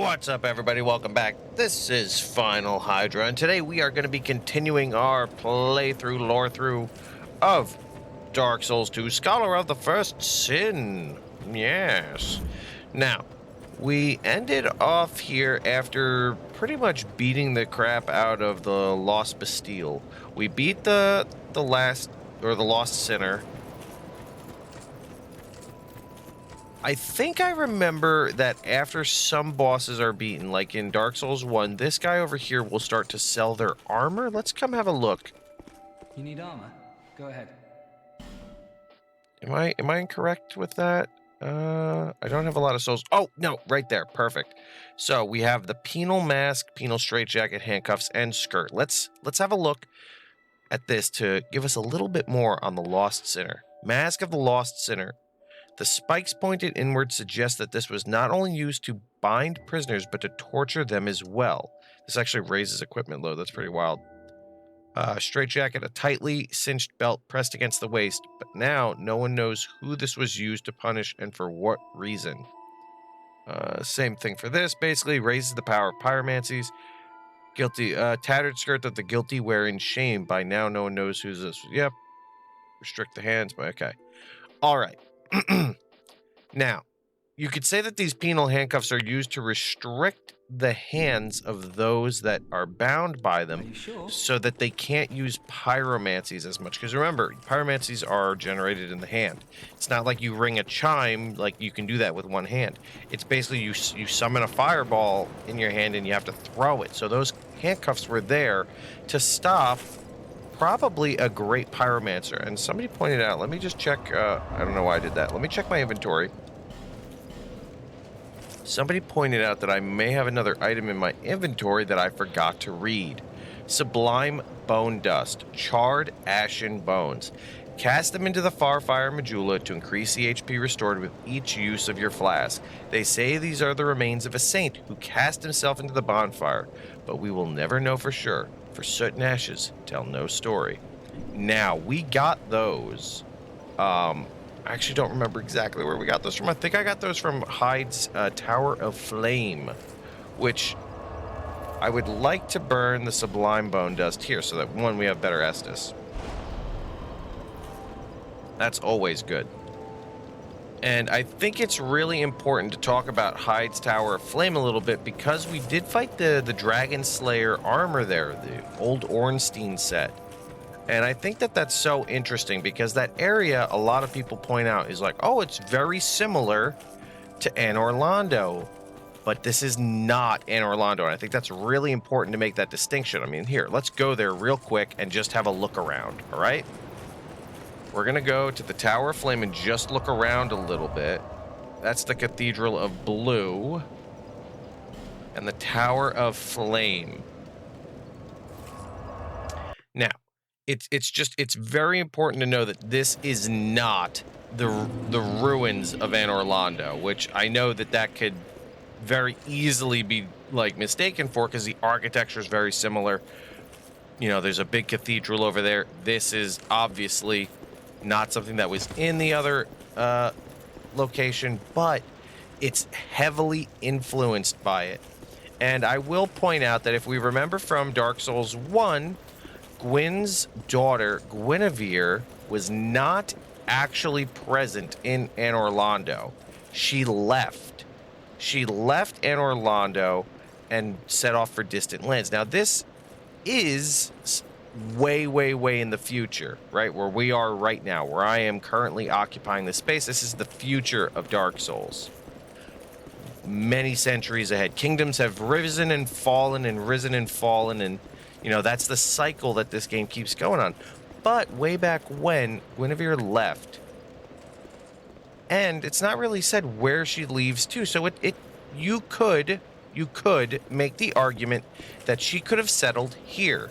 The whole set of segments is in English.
What's up, everybody? Welcome back. This is Final Hydra, and today we are going to be continuing our playthrough, lore through of Dark Souls 2, Scholar of the First Sin. Yes. Now, we ended off here after pretty much beating the crap out of the Lost Bastille. We beat the Lost Sinner. I think I remember that after some bosses are beaten, like in Dark Souls 1, this guy over here will start to sell their armor. Let's come have a look. You need armor? Go ahead. Am I incorrect with that? I don't have a lot of souls. Oh, no, right there. Perfect. So we have the penal mask, penal straitjacket, handcuffs, and skirt. Let's have a look at this to give us a little bit more on the Lost Sinner. Mask of the Lost Sinner. The spikes pointed inward suggest that this was not only used to bind prisoners, but to torture them as well. This actually raises equipment load. That's pretty wild. Straitjacket, a tightly cinched belt pressed against the waist, but now no one knows who this was used to punish and for what reason. Same thing for this. Basically, raises the power of pyromancies. Guilty, tattered skirt that the guilty wear in shame. By now, no one knows who's this. Yep. Restrict the hands, but okay. All right. Now, you could say that these penal handcuffs are used to restrict the hands of those that are bound by them so that they can't use pyromancies as much. Because remember, pyromancies are generated in the hand. It's not like you ring a chime, like you can do that with one hand. It's basically you summon a fireball in your hand and you have to throw it. So those handcuffs were there to stop probably a great pyromancer. And somebody pointed out, let me just check, I don't know why I did that. Let me check my inventory. Somebody pointed out that I may have another item in my inventory that I forgot to read. Sublime Bone Dust. Charred Ashen Bones. Cast them into the Farfire Medulla to increase the HP restored with each use of your flask. They say these are the remains of a saint who cast himself into the bonfire, but we will never know for sure, for certain ashes tell no story. Now, we got those. I actually don't remember exactly where we got those from. I think I got those from Hyde's Tower of Flame, which I would like to burn the Sublime Bone Dust here so that, one, we have better Estus. That's always good. And I think it's really important to talk about Hyde's Tower of Flame a little bit because we did fight the Dragon Slayer armor there, the old Ornstein set. And I think that that's so interesting because that area, a lot of people point out, is like, oh, it's very similar to Anor Londo. But this is not Anor Londo. And I think that's really important to make that distinction. I mean, here, let's go there real quick and just have a look around, all right? We're going to go to the Tower of Flame and just look around a little bit. That's the Cathedral of Blue. And the Tower of Flame. Now, it's very important to know that this is not the ruins of Anor Londo, which I know that could very easily be like mistaken for because the architecture is very similar. You know, there's a big cathedral over there. This is obviously not something that was in the other location, but it's heavily influenced by it. And I will point out that if we remember from Dark Souls 1, Gwyn's daughter, Guinevere, was not actually present in Anor Londo. She left. She left Anor Londo and set off for distant lands. Now, this is way, way, way in the future, right? Where we are right now, where I am currently occupying this space. This is the future of Dark Souls. Many centuries ahead. Kingdoms have risen and fallen and risen and fallen, and you know, that's the cycle that this game keeps going on. But way back when, Guinevere left. And it's not really said where she leaves to. So you could make the argument that she could have settled here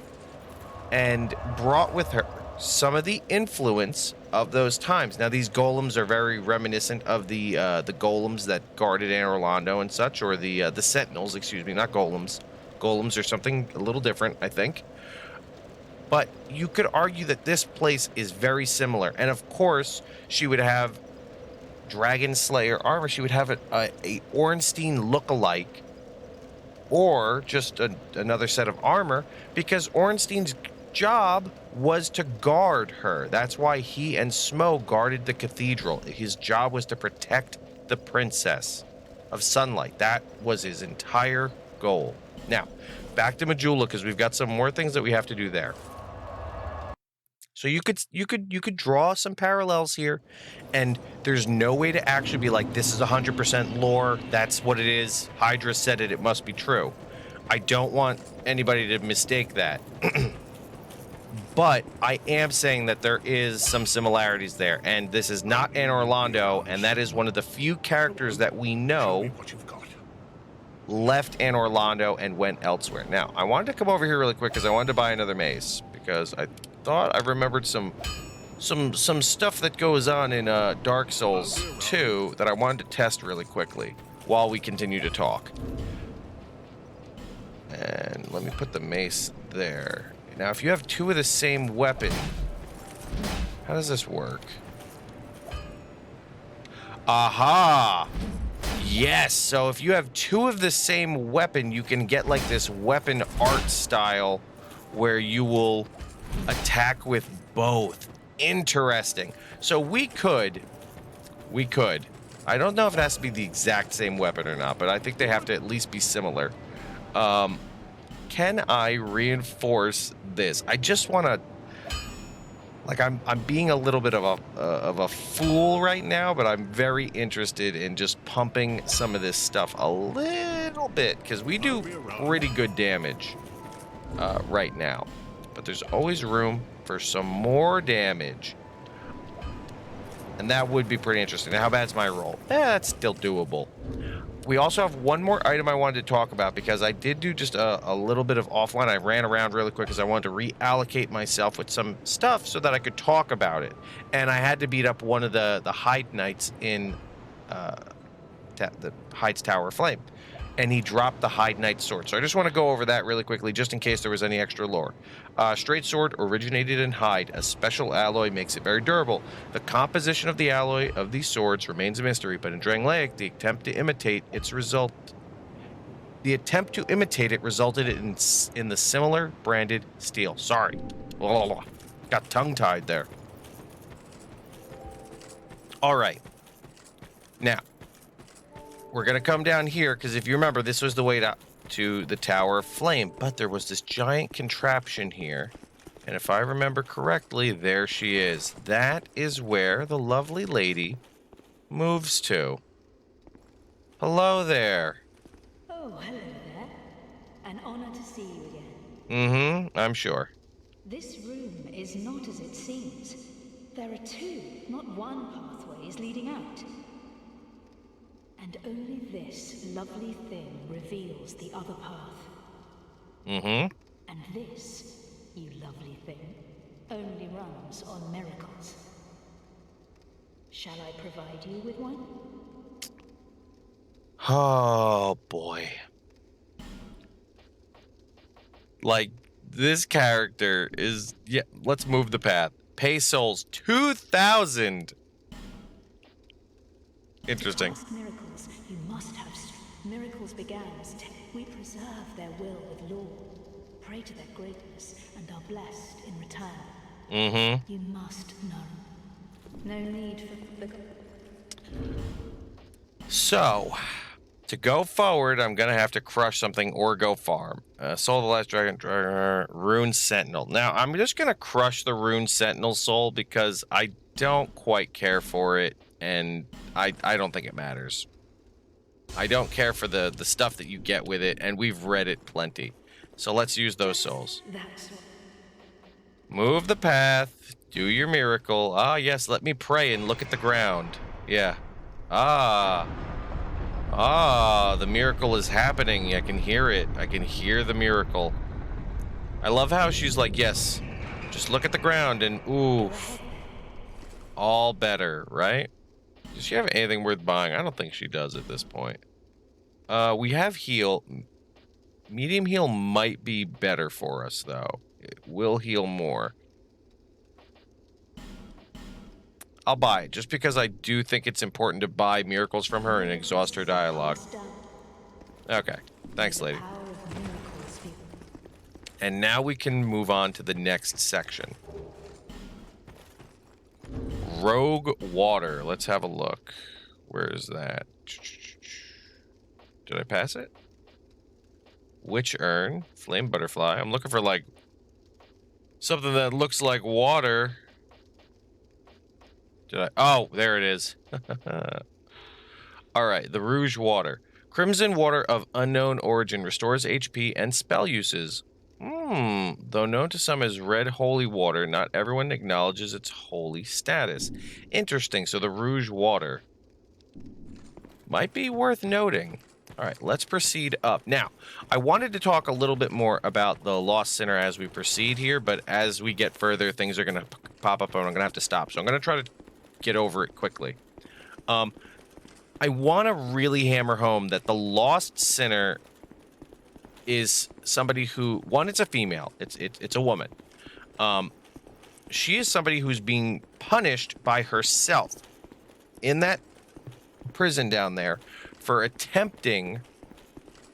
and brought with her some of the influence of those times. Now, these golems are very reminiscent of the golems that guarded Anor Londo and such, or the sentinels, excuse me, not golems. Golems are something a little different, I think. But you could argue that this place is very similar. And of course, she would have Dragon Slayer armor. She would have a Ornstein look-alike or just another set of armor, because Ornstein's job was to guard her. That's why he and Smo guarded the cathedral. His job was to protect the princess of sunlight. That was his entire goal. Now, back to Majula, because we've got some more things that we have to do there. So you could draw some parallels here, and there's no way to actually be like, this is 100% lore, that's what it is, Hydra said it, it must be true. I don't want anybody to mistake that. But I am saying that there is some similarities there, and this is not Anor Londo, and that is one of the few characters that we know left Anor Londo and went elsewhere. Now, I wanted to come over here really quick because I wanted to buy another mace, because I thought I remembered some stuff that goes on in Dark Souls 2 that I wanted to test really quickly while we continue to talk. And let me put the mace there. Now, if you have two of the same weapon, how does this work? Aha! Yes, so if you have two of the same weapon, you can get like this weapon art style where you will attack with both. Interesting. So we could. I don't know if it has to be the exact same weapon or not, but I think they have to at least be similar. Can I reinforce this? I just want to, like, I'm being a little bit of a fool right now, but I'm very interested in just pumping some of this stuff a little bit, because we do pretty good damage right now. But there's always room for some more damage. And that would be pretty interesting. Now, how bad's my roll? That's still doable. We also have one more item I wanted to talk about, because I did do just a little bit of offline. I ran around really quick because I wanted to reallocate myself with some stuff so that I could talk about it. And I had to beat up one of the Hyde Knights in the Hyde's Tower of Flame. And he dropped the Hyde Knight sword. So I just want to go over that really quickly, just in case there was any extra lore. Straight sword originated in Hyde. A special alloy makes it very durable. The composition of the alloy of these swords remains a mystery, but in Drangleic, the attempt to imitate it resulted in the similar branded steel. Sorry. Got tongue-tied there. All right. Now, we're going to come down here, because if you remember, this was the way to the Tower of Flame, but there was this giant contraption here, and if I remember correctly, there she is. That is where the lovely lady moves to. Hello there. Oh, hello there. An honor to see you again. I'm sure. This room is not as it seems. There are two, not one pathways leading out. And only this lovely thing reveals the other path. And this, you lovely thing, only runs on miracles. Shall I provide you with one? Oh, boy. Like, this character is... Yeah, let's move the path. Pay souls 2,000. Interesting. To cast miracles, you must have miracles began as we preserve their will with law, pray to their greatness, and are blessed in return. You must know. No need for the... So, to go forward, I'm going to have to crush something or go farm. Soul of the Last Dragon, Rune Sentinel. Now, I'm just going to crush the Rune Sentinel soul because I don't quite care for it, and I don't think it matters. I don't care for the stuff that you get with it, and we've read it plenty. So let's use those souls. Move the path. Do your miracle. Ah, yes, let me pray and look at the ground. Yeah. Ah, the miracle is happening. I can hear it. I can hear the miracle. I love how she's like, yes, just look at the ground and oof. All better, right? Does she have anything worth buying? I don't think she does at this point. We have heal. Medium heal might be better for us, though. It will heal more. I'll buy it, just because I do think it's important to buy miracles from her and exhaust her dialogue. Okay. Thanks, lady. Power And now we can move on to the next section. Rogue water. Let's have a look. Where is that? Did I pass it? Witch urn. Flame butterfly. I'm looking for, like, something that looks like water. Did I? Oh, there it is. Alright, the Rouge water. Crimson water of unknown origin restores HP and spell uses. Though known to some as red holy water, not everyone acknowledges its holy status. Interesting, so the Rouge water might be worth noting. Alright, let's proceed up. Now, I wanted to talk a little bit more about the Lost Sinner as we proceed here, but as we get further, things are going to pop up and I'm going to have to stop. So I'm going to try to get over it quickly. I want to really hammer home that the Lost Sinner is somebody who, one, it's a female. It's a woman. She is somebody who's being punished by herself in that prison down there for attempting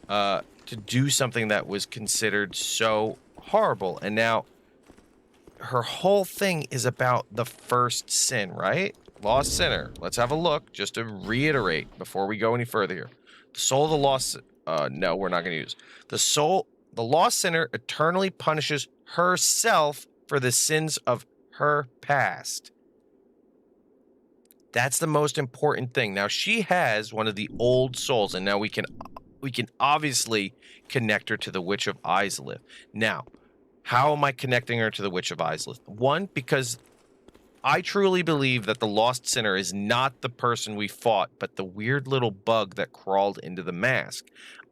to do something that was considered so horrible. And now her whole thing is about the first sin, right? Lost Sinner. Let's have a look just to reiterate before we go any further here. The soul of the lost... no, we're not going to use. The Lost Sinner eternally punishes herself for the sins of her past. That's the most important thing. Now, she has one of the old souls, and now we can obviously connect her to the Witch of Izalith. Now, how am I connecting her to the Witch of Izalith? One, because I truly believe that the Lost Sinner is not the person we fought, but the weird little bug that crawled into the mask.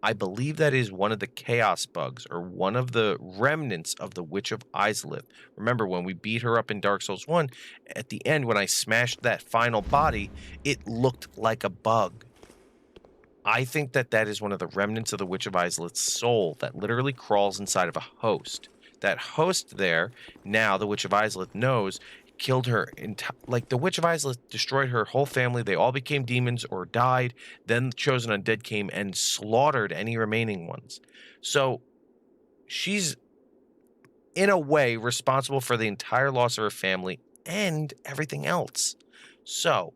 I believe that is one of the Chaos bugs, or one of the remnants of the Witch of Izalith. Remember, when we beat her up in Dark Souls 1, at the end, when I smashed that final body, it looked like a bug. I think that that is one of the remnants of the Witch of Izalith's soul that literally crawls inside of a host. That host there, now the Witch of Izalith knows, killed her. Like, the Witch of Izalith destroyed her whole family. They all became demons or died. Then the Chosen Undead came and slaughtered any remaining ones. So she's, in a way, responsible for the entire loss of her family and everything else. So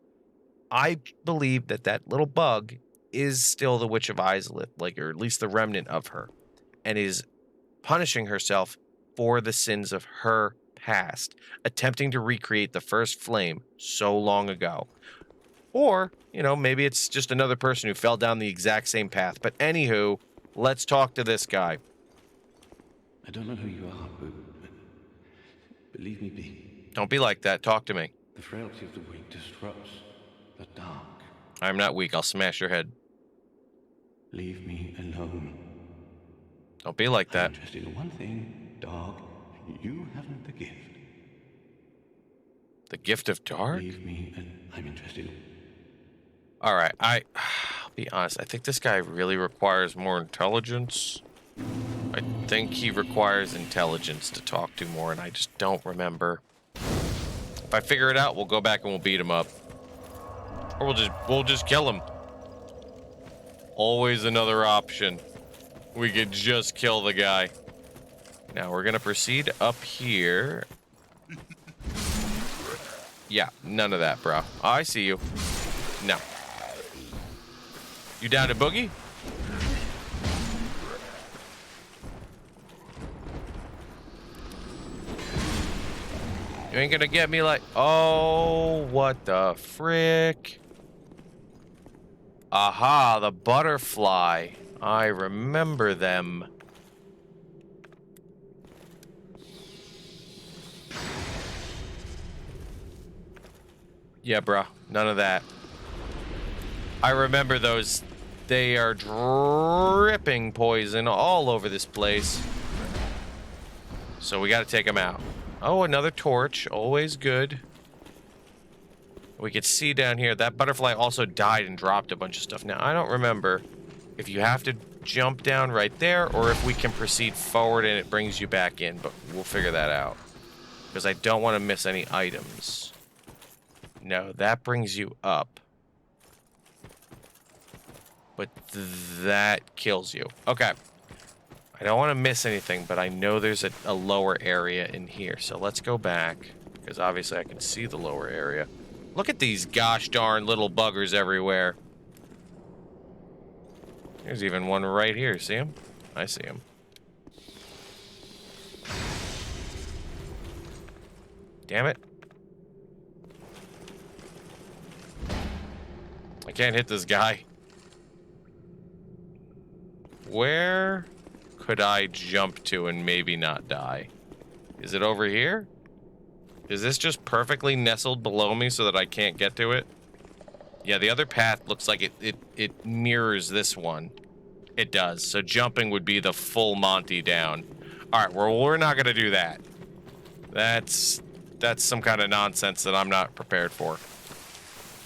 I believe that that little bug is still the Witch of Izalith, like, or at least the remnant of her, and is punishing herself for the sins of her past, attempting to recreate the first flame so long ago. Or, you know, maybe it's just another person who fell down the exact same path. But anywho, let's talk to this guy. I don't know who you are, but leave me be. Don't be like that. Talk to me. The frailty of the weak disrupts the dark. I'm not weak. I'll smash your head. Leave me alone. Don't be like that. I'm interested in one thing, dog. You haven't the gift. The gift of dark? Leave me, and I'm interested. All right, I'll be honest. I think this guy really requires more intelligence. I think he requires intelligence to talk to more, and I just don't remember. If I figure it out, we'll go back and we'll beat him up, or we'll just kill him. Always another option. We could just kill the guy. Now we're gonna proceed up here. Yeah, none of that, bro. Oh, I see you. No. You down to boogie? You ain't gonna get me like... Oh, what the frick? Aha, the butterfly. I remember them. Yeah, bro. None of that. I remember those. They are dripping poison all over this place. So we gotta take them out. Oh, another torch. Always good. We could see down here, that butterfly also died and dropped a bunch of stuff. Now, I don't remember if you have to jump down right there or if we can proceed forward and it brings you back in, but we'll figure that out. Because I don't want to miss any items. No, that brings you up. But that kills you. Okay. I don't want to miss anything, but I know there's a lower area in here. So let's go back, because obviously I can see the lower area. Look at these gosh darn little buggers everywhere. There's even one right here. See him? I see him. Damn it. I can't hit this guy. Where could I jump to and maybe not die? Is it over here? Is this just perfectly nestled below me so that I can't get to it? Yeah, the other path looks like it mirrors this one. It does. So jumping would be the full Monty down. All right, well, we're not going to do that. That's some kind of nonsense that I'm not prepared for.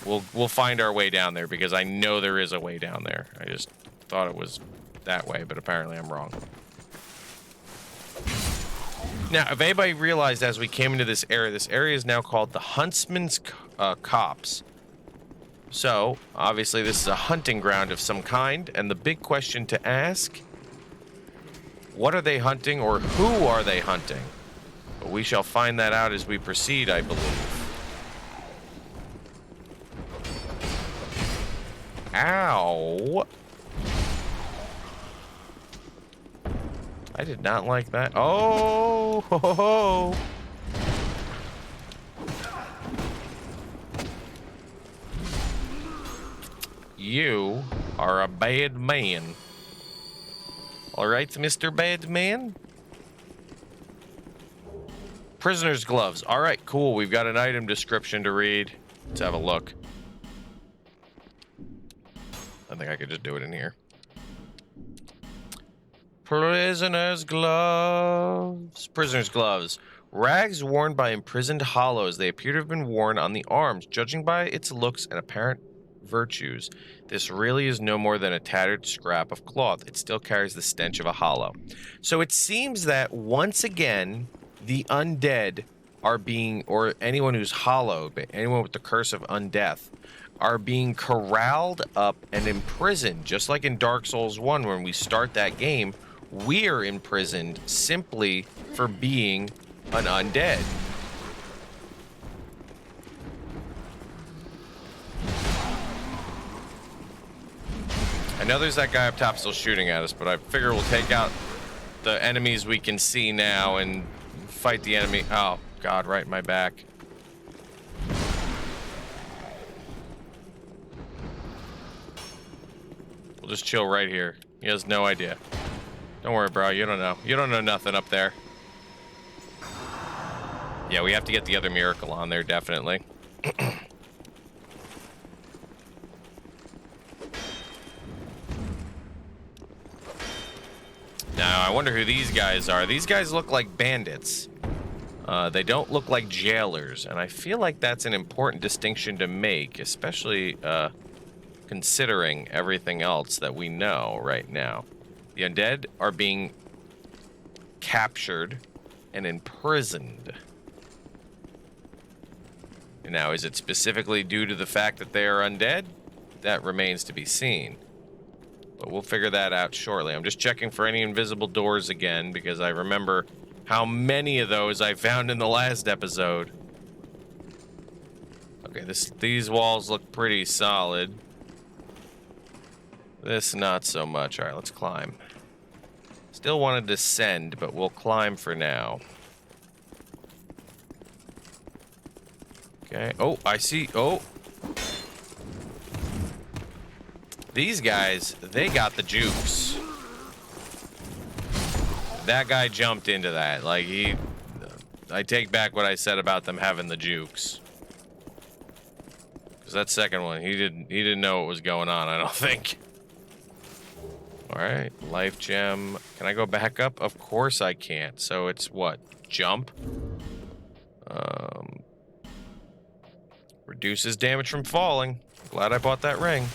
We'll find our way down there because I know there is a way down there. I just thought it was that way, but apparently I'm wrong. Now, if anybody realized as we came into this area is now called the Huntsman's Copse. So, obviously this is a hunting ground of some kind, and the big question to ask, what are they hunting or who are they hunting? But we shall find that out as we proceed, I believe. Ow! I did not like that. Oh! Ho, ho, ho. You are a bad man. All right, Mr. Bad Man? Prisoner's gloves. All right, cool. We've got an item description to read. Let's have a look. I think I could just do it in here. Prisoner's gloves. Prisoner's gloves. Rags worn by imprisoned hollows. They appear to have been worn on the arms. Judging by its looks and apparent virtues, this really is no more than a tattered scrap of cloth. It still carries the stench of a hollow. So it seems that once again, the undead are being, or anyone who's hollow, anyone with the curse of undeath, are being corralled up and imprisoned, just like in Dark Souls 1 when we start that game. We're imprisoned simply for being an undead. I know there's that guy up top still shooting at us, but I figure we'll take out the enemies we can see now and fight the enemy. Oh, God, right in my back. We'll just chill right here. He has no idea. Don't worry, bro. You don't know. You don't know nothing up there. Yeah, we have to get the other miracle on there, definitely. Now, I wonder who these guys are. These guys look like bandits. They don't look like jailers, and I feel like that's an important distinction to make, especially considering everything else that we know right now. The undead are being captured and imprisoned. Now, is it specifically due to the fact that they are undead? That remains to be seen. But we'll figure that out shortly. I'm just checking for any invisible doors again, because I remember how many of those I found in the last episode. Okay, these walls look pretty solid. This, not so much. All right, let's climb. Still want to descend, but we'll climb for now. Okay. Oh, I see. Oh. These guys, they got the jukes. That guy jumped into that. Like, I take back what I said about them having the jukes. Because that second one, he didn't know what was going on, I don't think. Alright, life gem. Can I go back up? Of course I can't. So it's what? Jump? Reduces damage from falling. Glad I bought that ring.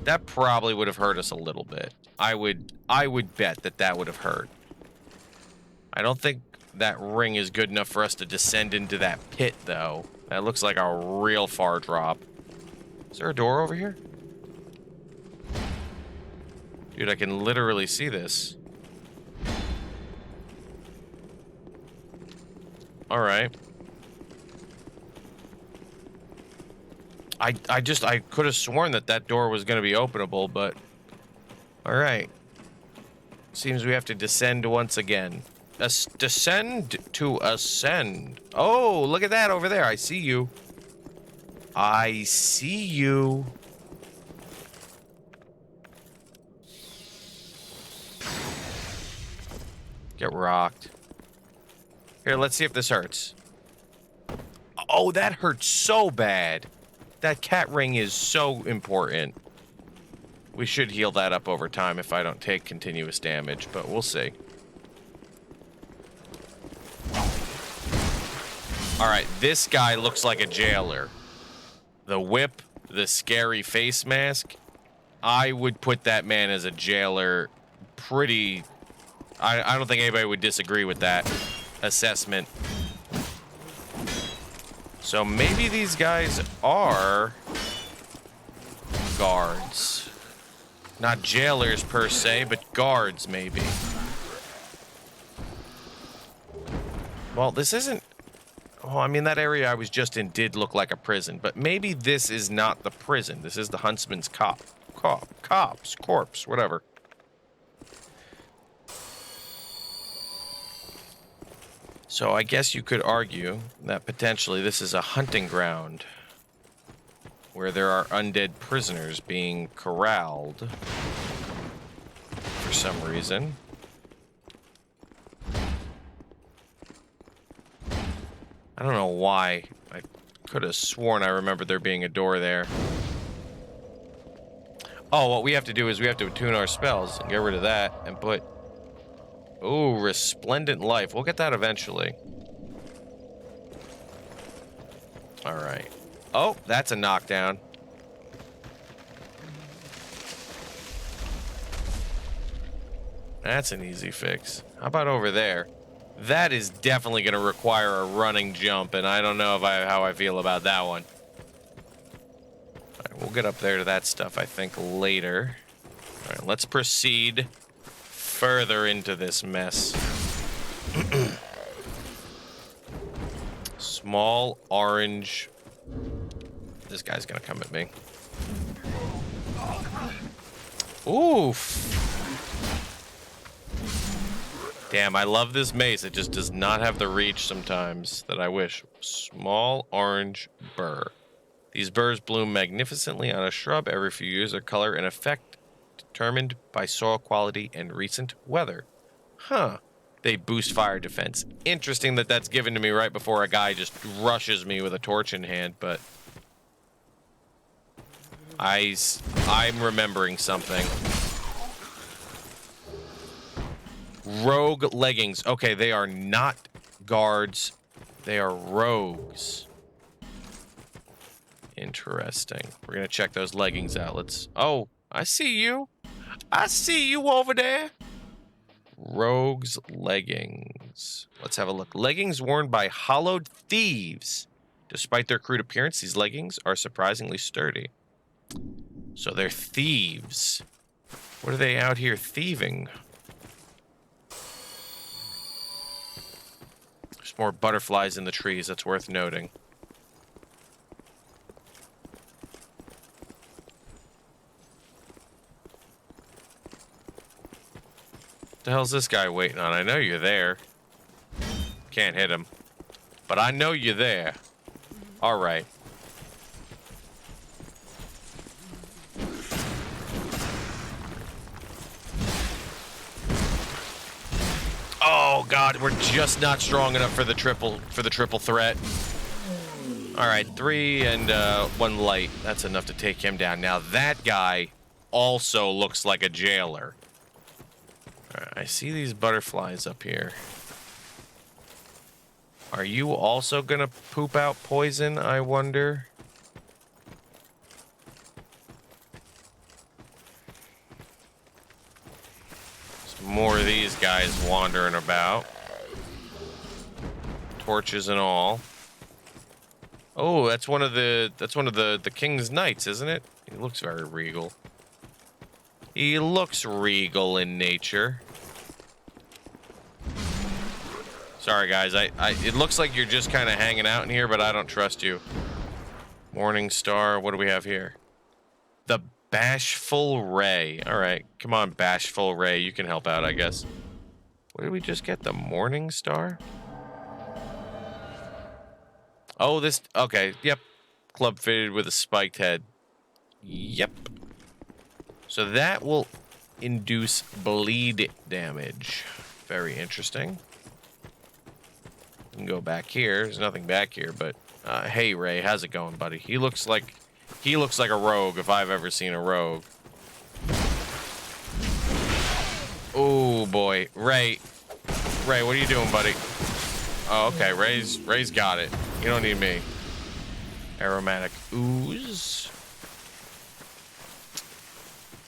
That probably would have hurt us a little bit. I would bet that would have hurt. I don't think that ring is good enough for us to descend into that pit, though. That looks like a real far drop. Is there a door over here? Dude, I can literally see this. All right. I could have sworn that door was going to be openable, but all right. Seems we have to descend once again. Descend to ascend. Oh, look at that over there. I see you. I see you. Get rocked. Here, let's see if this hurts. Oh, that hurts so bad. That cat ring is so important. We should heal that up over time if I don't take continuous damage, but we'll see. Alright, this guy looks like a jailer. The whip, the scary face mask. I would put that man as a jailer pretty... I don't think anybody would disagree with that assessment. So maybe these guys are guards. Not jailers per se, but guards maybe. Well, this isn't... Oh, I mean, that area I was just in did look like a prison, but maybe this is not the prison. This is the huntsman's corpse, whatever. So I guess you could argue that potentially this is a hunting ground where there are undead prisoners being corralled for some reason. I don't know why. I could have sworn I remember there being a door there. Oh, what we have to do is we have to attune our spells and get rid of that and put... Ooh, Resplendent Life. We'll get that eventually. Alright. Oh, that's a knockdown. That's an easy fix. How about over there? That is definitely going to require a running jump, and I don't know how I feel about that one. All right, we'll get up there to that stuff, I think, later. All right, let's proceed further into this mess. Small orange. This guy's going to come at me. Oof. Damn, I love this mace. It just does not have the reach sometimes that I wish. Small orange burr. These burrs bloom magnificently on a shrub every few years. Their color and effect determined by soil quality and recent weather. Huh. They boost fire defense. Interesting that that's given to me right before a guy just rushes me with a torch in hand, but... I'm remembering something. Rogue leggings. Okay, they are not guards. They are rogues. Interesting. We're gonna check those leggings out. Let's... Oh, I see you. I see you over there. Rogues leggings. Let's have a look. Leggings worn by hollowed thieves. Despite their crude appearance, these leggings are surprisingly sturdy. So they're thieves. What are they out here thieving? There's more butterflies in the trees. That's worth noting. What the hell's this guy waiting on? I know you're there. Can't hit him. But I know you're there. All right. Oh god, we're just not strong enough for the triple threat. All right, 3 and 1 light. That's enough to take him down. Now that guy also looks like a jailer. All right, I see these butterflies up here. Are you also gonna poop out poison, I wonder? More of these guys wandering about. Torches and all. Oh, that's one of the king's knights, isn't it? He looks very regal. He looks regal in nature. Sorry, guys. It looks like you're just kind of hanging out in here, but I don't trust you. Morning Star. What do we have here? The Bashful Ray. All right. Come on, Bashful Ray. You can help out, I guess. What did we just get? The Morning Star? Oh, this... Okay. Yep. Club fitted with a spiked head. Yep. So that will induce bleed damage. Very interesting. We can go back here. There's nothing back here, but hey Ray, how's it going, buddy? He looks like a rogue if I've ever seen a rogue. Oh boy, Ray, what are you doing, buddy? Oh, okay, Ray's got it. You don't need me. Aromatic ooze.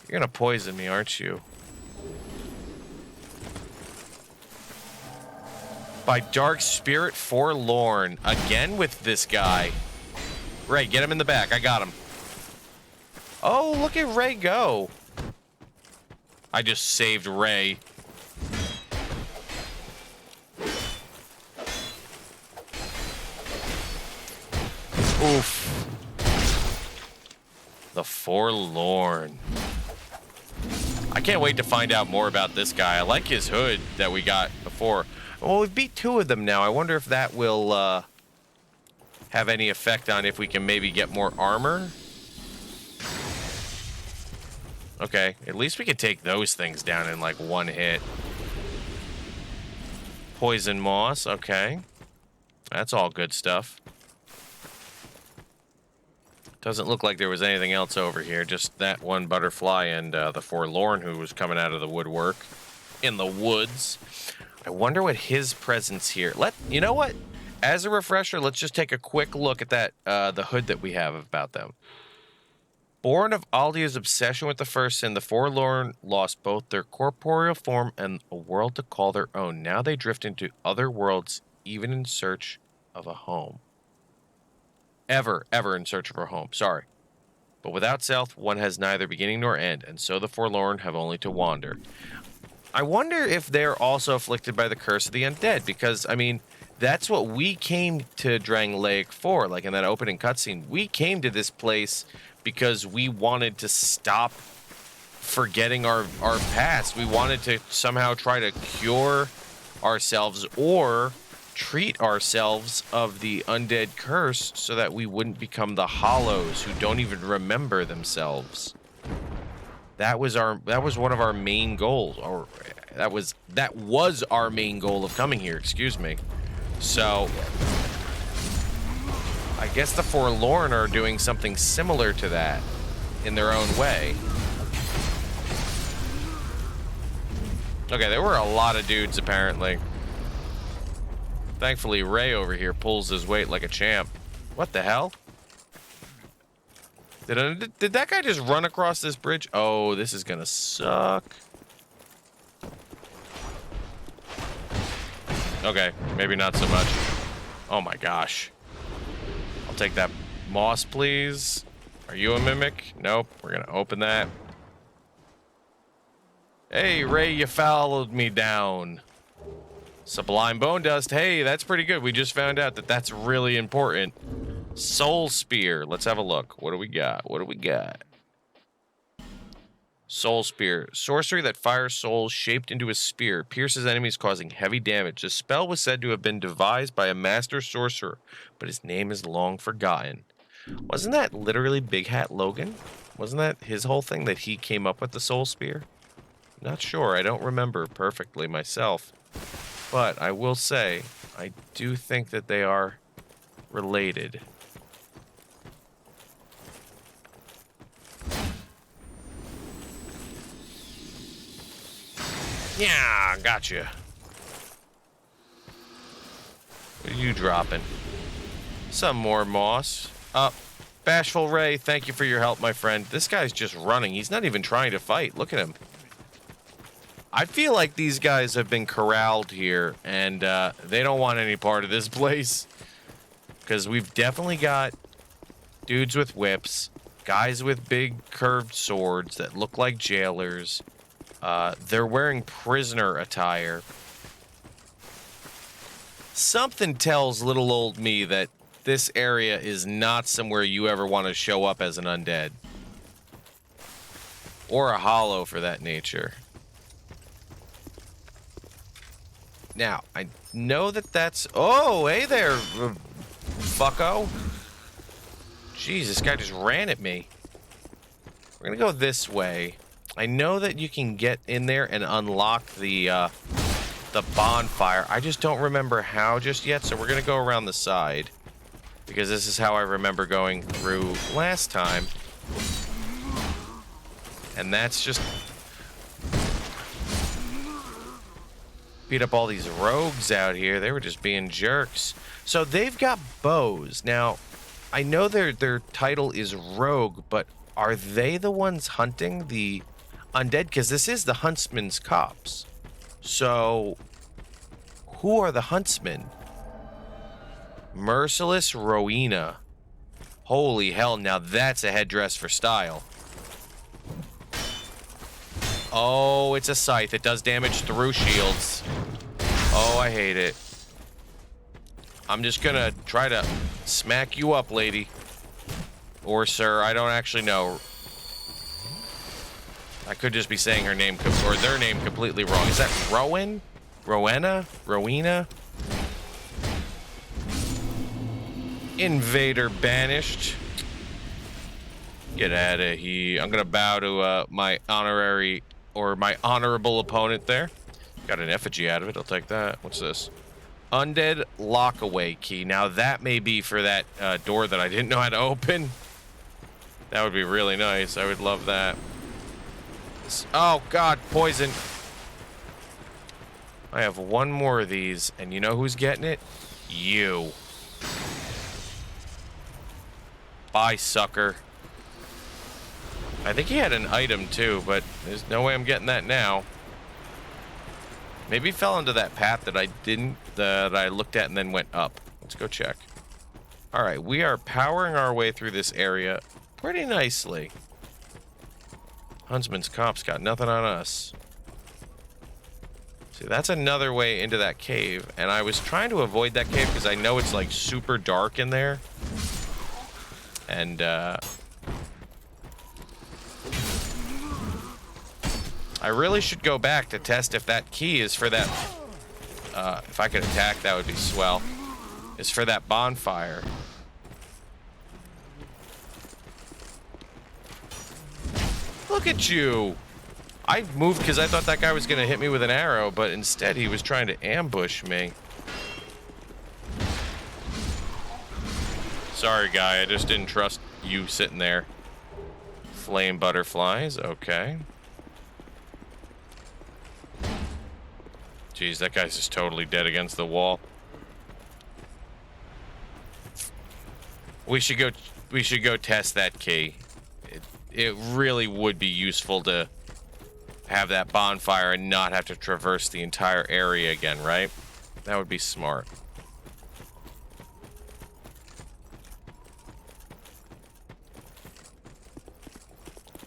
You're gonna poison me, aren't you? By Dark Spirit Forlorn. Again with this guy. Ray, get him in the back. I got him. Oh, look at Ray go. I just saved Ray. Oof. The Forlorn. I can't wait to find out more about this guy. I like his hood that we got before. Well, we've beat 2 of them now. I wonder if that will have any effect on if we can maybe get more armor. Okay, at least we could take those things down in like one hit. Poison moss, okay. That's all good stuff. Doesn't look like there was anything else over here. Just that one butterfly and the Forlorn who was coming out of the woodwork in the woods. I wonder what his presence here. You know what? As a refresher, let's just take a quick look at that the hood that we have about them. Born of Aldia's obsession with the First Sin, the Forlorn lost both their corporeal form and a world to call their own. Now they drift into other worlds, even in search of a home. Ever in search of a home. Sorry. But without self, one has neither beginning nor end, and so the Forlorn have only to wander. I wonder if they're also afflicted by the curse of the undead, because, I mean, that's what we came to Drang Lake for, like in that opening cutscene. We came to this place because we wanted to stop forgetting our past. We wanted to somehow try to cure ourselves or treat ourselves of the undead curse so that we wouldn't become the hollows who don't even remember themselves. That was one of our main goals, or that was our main goal of coming here, excuse me. So I guess the Forlorn are doing something similar to that in their own way. Okay, there were a lot of dudes apparently. Thankfully, Ray over here pulls his weight like a champ. What the hell? Did that guy just run across this bridge? Oh, this is gonna suck. Okay, maybe not so much. Oh my gosh. I'll take that moss, please. Are you a mimic? Nope. We're gonna open that. Hey, Ray, you followed me down. Sublime Bone Dust. Hey, that's pretty good. We just found out that that's really important. Soul Spear. Let's have a look. What do we got? What do we got? Soul Spear. Sorcery that fires souls shaped into a spear. Pierces enemies, causing heavy damage. The spell was said to have been devised by a master sorcerer, but his name is long forgotten. Wasn't that literally Big Hat Logan? Wasn't that his whole thing that he came up with the Soul Spear? Not sure. I don't remember perfectly myself. But I will say, I do think that they are related. Yeah, gotcha. What are you dropping? Some more moss. Bashful Ray, thank you for your help, my friend. This guy's just running. He's not even trying to fight. Look at him. I feel like these guys have been corralled here, and they don't want any part of this place. Because we've definitely got dudes with whips, guys with big curved swords that look like jailers. They're wearing prisoner attire. Something tells little old me that this area is not somewhere you ever want to show up as an undead. Or a hollow for that nature. Now, I know that that's... Oh, hey there, fucko. Jeez, this guy just ran at me. We're gonna go this way. I know that you can get in there and unlock the bonfire. I just don't remember how just yet, so we're gonna go around the side. Because this is how I remember going through last time. And that's just... beat up all these rogues out here. They were just being jerks. So they've got bows. Now, I know their title is rogue, but are they the ones hunting the undead? Because this is the huntsman's cops. So, who are the huntsmen? Merciless Rowena. Holy hell, now that's a headdress for style. Oh, it's a scythe. It does damage through shields. Oh, I hate it. I'm just gonna try to smack you up, lady. Or sir, I don't actually know. I could just be saying her name, or their name completely wrong. Is that Rowan? Rowena? Rowena? Invader banished. Get out of here. I'm gonna bow to my honorary, or my honorable opponent there. Got an effigy out of it, I'll take that. What's this? Undead lockaway key. Now that may be for that door that I didn't know how to open. That would be really nice. I would love that. Oh god, poison. I have one more of these, and you know who's getting it? You. Bye, sucker. I think he had an item too, but there's no way I'm getting that now. Maybe he fell into that path that I looked at and then went up. Let's go check. All right, we are powering our way through this area pretty nicely. Huntsman's cops got nothing on us. See, that's another way into that cave, and I was trying to avoid that cave because I know it's like super dark in there. And I really should go back to test if that key is for that, if I could attack, that would be swell. Is for that bonfire. Look at you! I moved because I thought that guy was going to hit me with an arrow, but instead he was trying to ambush me. Sorry, guy, I just didn't trust you sitting there. Flame butterflies, okay. Jeez, that guy's just totally dead against the wall. We should go test that key. It really would be useful to have that bonfire and not have to traverse the entire area again, right? That would be smart.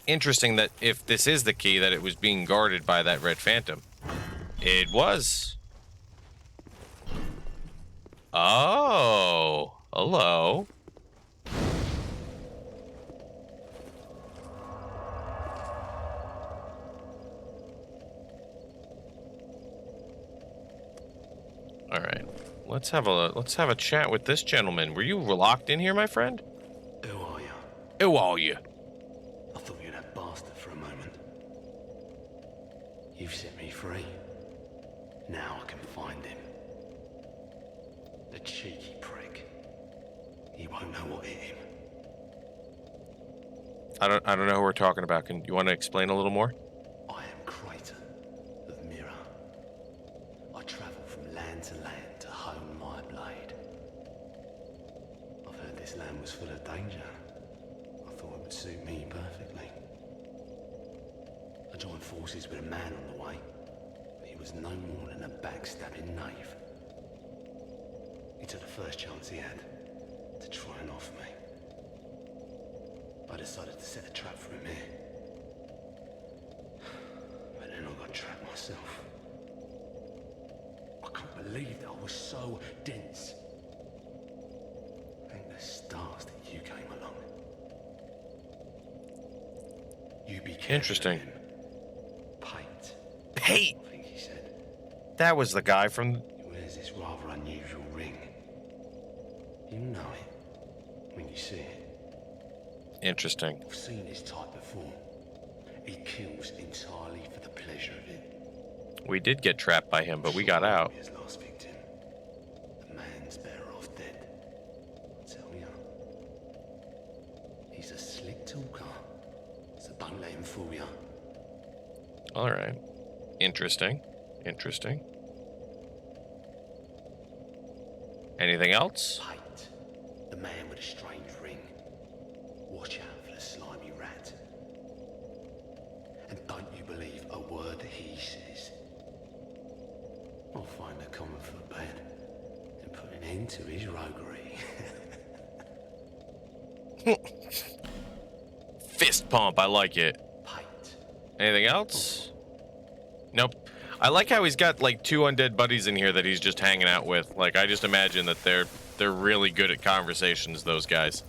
Interesting that if this is the key, that it was being guarded by that red phantom. It was. Oh, hello. All right, let's have a chat with this gentleman. Were you locked in here, my friend? Who are you? Who are you? I thought you were that bastard for a moment. You've set me free. Now I can find him. The cheeky prick. He won't know what hit him. I don't know who we're talking about. Can you want to explain a little more? I am Crater of Mirror. I travel from land to land to hone my blade. I've heard this land was full of danger. I thought it would suit me perfectly. I joined forces with a man on the way. He was no more than a backstabbing knave. He took the first chance he had to try and off me. I decided to set a trap for him here. But then I got trapped myself. I can't believed I was so dense. Thank the stars that you came along. You became Interesting. Pate. Pate! I think he said. That was the guy from... He wears this rather unusual ring. You know it when you see it. Interesting. I've seen his type before. He kills entirely for the pleasure of it. We did get trapped by him, but we got out. His last victim. The man's better off dead. I tell ya. He's a slick talker. So don't let him fool ya. All right. Interesting. Interesting. Anything else? Pate, the man with a strange ring. Watch out for the slimy rat. And don't you believe a word he says. I'll find a common foot bed and put an end to his roguery. Fist pump. I like it. Pate. Anything else? Nope. I like how he's got like 2 undead buddies in here that he's just hanging out with. Like, I just imagine that they're really good at conversations, those guys.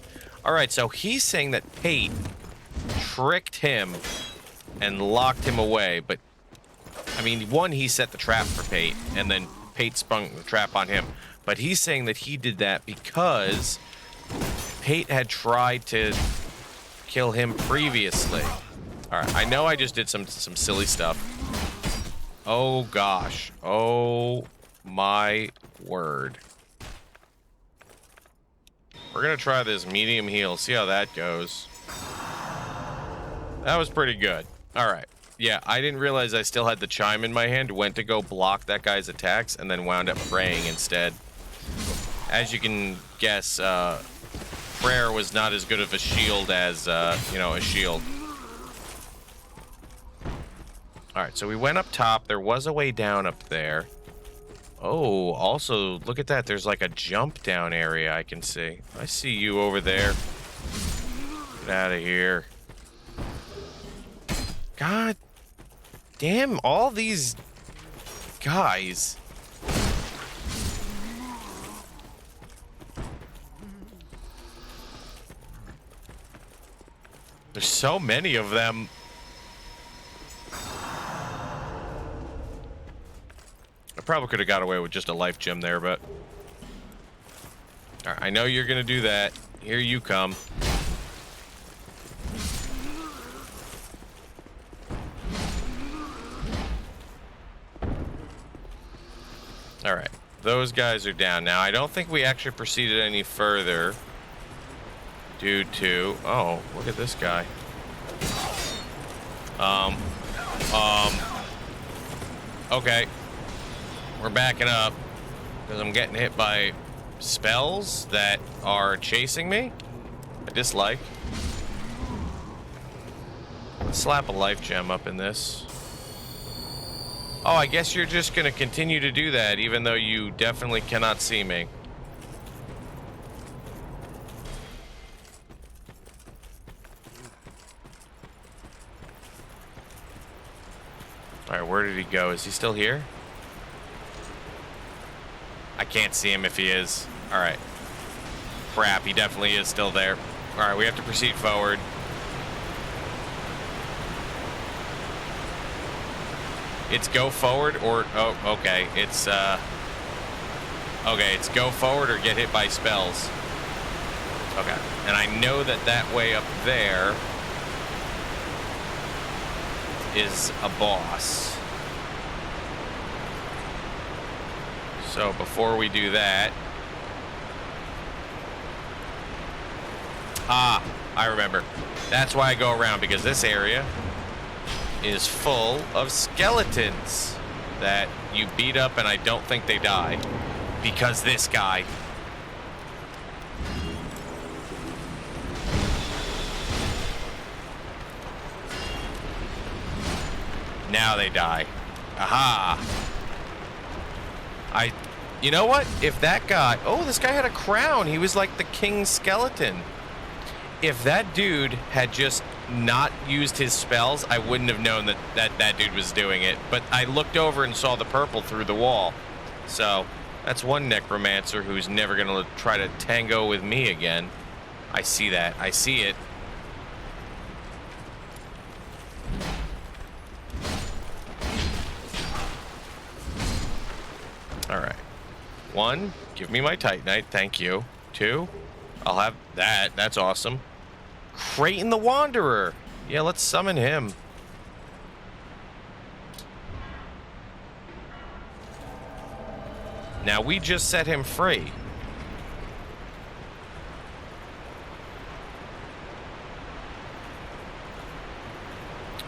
All right, so he's saying that Pate tricked him and locked him away, but I mean, one, he set the trap for Pate, and then Pate spun the trap on him. But he's saying that he did that because Pate had tried to kill him previously. All right, I know I just did some silly stuff. Oh gosh. Oh my word. We're gonna try this medium heal, see how that goes. That was pretty good. All right. Yeah, I didn't realize I still had the chime in my hand. Went to go block that guy's attacks and then wound up praying instead. As you can guess, prayer was not as good of a shield as, you know, a shield. Alright, so we went up top. There was a way down up there. Oh, also, look at that. There's like a jump down area I can see. I see you over there. Get out of here. God damn, all these guys. There's so many of them. I probably could have got away with just a life gem there, but... Alright, I know you're gonna do that. Here you come. Alright, those guys are down. Now, I don't think we actually proceeded any further due to... Oh, look at this guy. Okay. We're backing up because I'm getting hit by spells that are chasing me. I dislike. Let's slap a life gem up in this. Oh, I guess you're just going to continue to do that even though you definitely cannot see me. Alright, where did he go? Is he still here? I can't see him if he is. Alright. Crap, he definitely is still there. Alright, we have to proceed forward. It's go forward or... Oh, okay. It's, okay, it's go forward or get hit by spells. Okay. And I know that that way up there is a boss. So before we do that... Ah, I remember. That's why I go around, because this area is full of skeletons that you beat up and I don't think they die. Because this guy. Now they die. Aha! You know what? If that guy... Oh, this guy had a crown. He was like the king skeleton. If that dude had just not used his spells, I wouldn't have known that dude was doing it. But I looked over and saw the purple through the wall. So that's one necromancer who's never going to try to tango with me again. I see that. I see it. All right. 1, give me my Titanite. Thank you. 2, I'll have that. That's awesome. Creighton the Wanderer. Yeah, let's summon him. Now, we just set him free.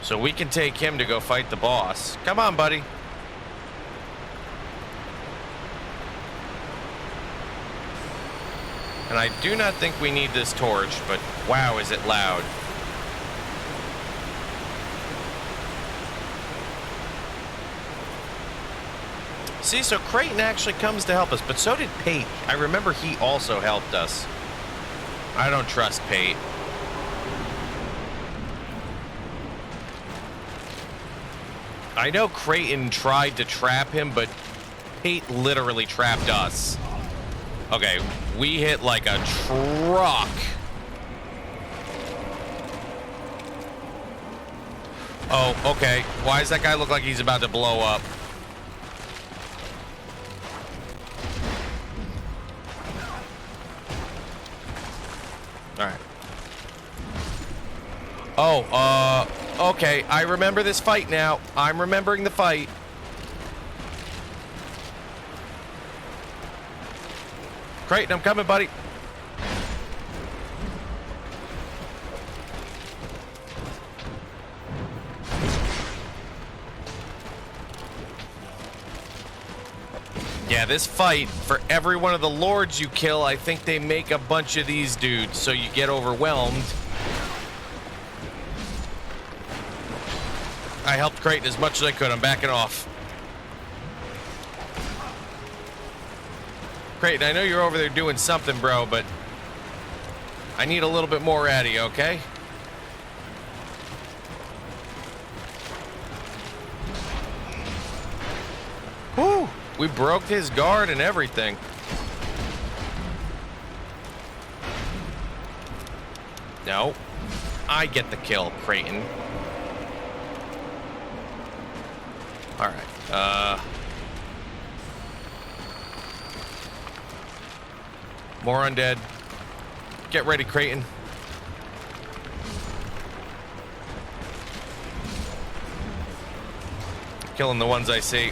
So we can take him to go fight the boss. Come on, buddy. And I do not think we need this torch, but wow, is it loud. See, so Creighton actually comes to help us, but so did Pate. I remember he also helped us. I don't trust Pate. I know Creighton tried to trap him, but Pate literally trapped us. Okay, we hit like a truck. Oh, okay. Why does that guy look like he's about to blow up? All right. Oh, okay. I remember this fight now. I'm remembering the fight. Creighton, I'm coming, buddy. Yeah, this fight, for every one of the lords you kill, I think they make a bunch of these dudes, so you get overwhelmed. I helped Creighton as much as I could. I'm backing off. Creighton, I know you're over there doing something, bro, but I need a little bit more out of you, okay? Whew! We broke his guard and everything. No. I get the kill, Creighton. Alright, more undead. Get ready, Creighton. Killing the ones I see.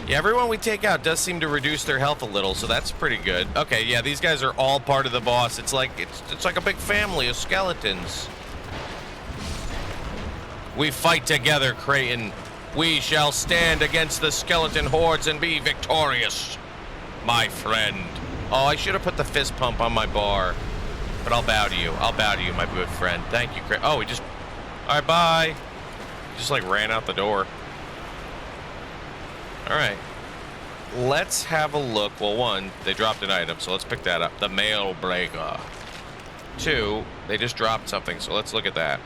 Yeah, everyone we take out does seem to reduce their health a little, so that's pretty good. Okay, yeah, these guys are all part of the boss. It's like a big family of skeletons. We fight together, Creighton. We shall stand against the skeleton hordes and be victorious, my friend. Oh, I should have put the fist pump on my bar, but I'll bow to you. I'll bow to you, my good friend. Thank you, Creighton. Oh, he just... All right, bye. Just like ran out the door. All right. Let's have a look. Well, 1, they dropped an item, so let's pick that up. The Mail Breaker. 2, they just dropped something, so let's look at that.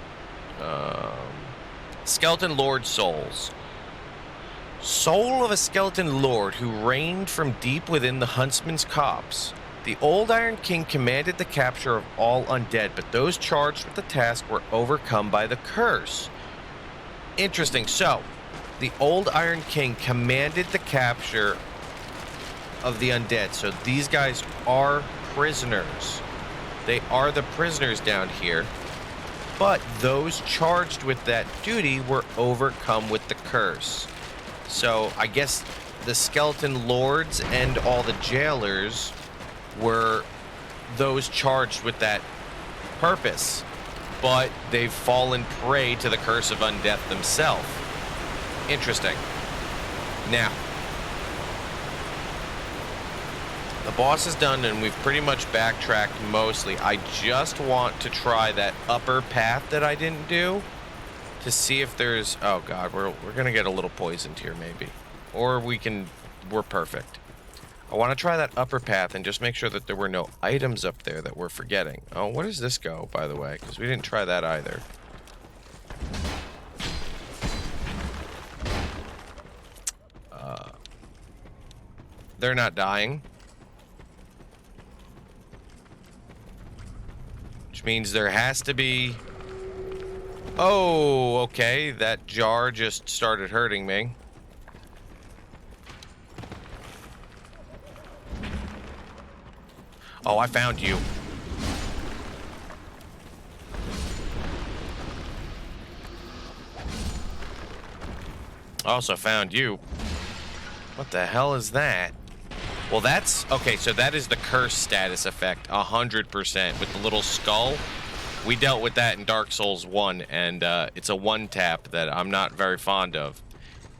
Skeleton Lord Souls. Soul of a skeleton lord who reigned from deep within the huntsman's copse. The old Iron King commanded the capture of all undead, but those charged with the task were overcome by the curse. Interesting. So, the old Iron King commanded the capture of the undead. So these guys are prisoners. They are the prisoners down here. But those charged with that duty were overcome with the curse. So I guess the skeleton lords and all the jailers were those charged with that purpose. But they've fallen prey to the curse of undeath themselves. Interesting. Now, the boss is done and we've pretty much backtracked mostly. I just want to try that upper path that I didn't do to see if there's... Oh god, we're gonna get a little poisoned here maybe. Or we're perfect. I want to try that upper path and just make sure that there were no items up there that we're forgetting. Oh, where does this go, by the way? Because we didn't try that either. They're not dying. Which means there has to be... Oh, okay. That jar just started hurting me. Oh, I found you. Also found you. What the hell is that? Well, that's... Okay, so that is the curse status effect. 100% with the little skull. We dealt with that in Dark Souls 1, and it's a one-tap that I'm not very fond of.